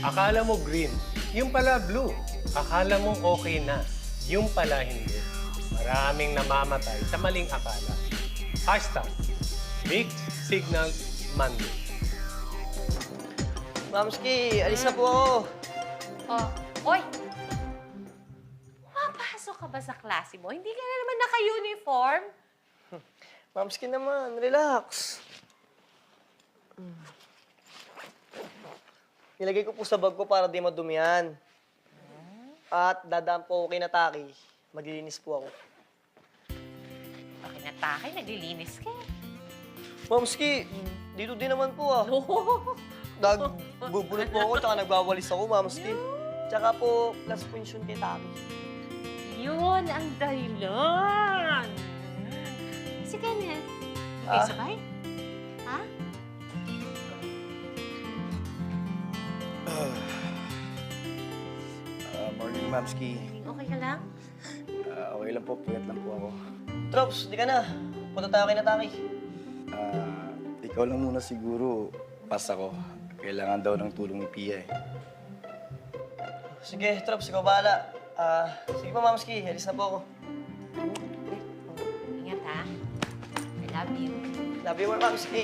Akala mo green, yung pala blue. Akala mo okay na, yung pala hindi. Maraming namamatay sa maling akala. Hashtag, Mixed Signal Monday. Mamski, alis na po ako. Oh, oy! Pumapasok ka ba sa klase mo? Hindi ka na naman naka-uniform? Mamski naman, relax. Nilagay ko po sa bag ko para di madumihan. At dadaan po ako kay Nataki. Maglilinis po ako. Bakit natake? Naglilinis ka. Mamski, dito din naman po ah. Nagbubunot po ako, tsaka nagbawalis ako, Mamski. Tsaka po, last pension kay Taki. Yun ang dahilan. Si Kenneth, okay Ah. sabay? Ha? Morning, Mamski. Okay ka lang? Okay lang po, puyat lang po ako. Trops, di ka na. Punta tayo kay Nataki. Ikaw lang muna siguro. Pas ako. Kailangan daw ng tulong ni Pia eh. Sige, Trops, ikaw bahala. Sige po, Mamski, alis na po ako. Ingat ha. I love you. Love you more, Mamski.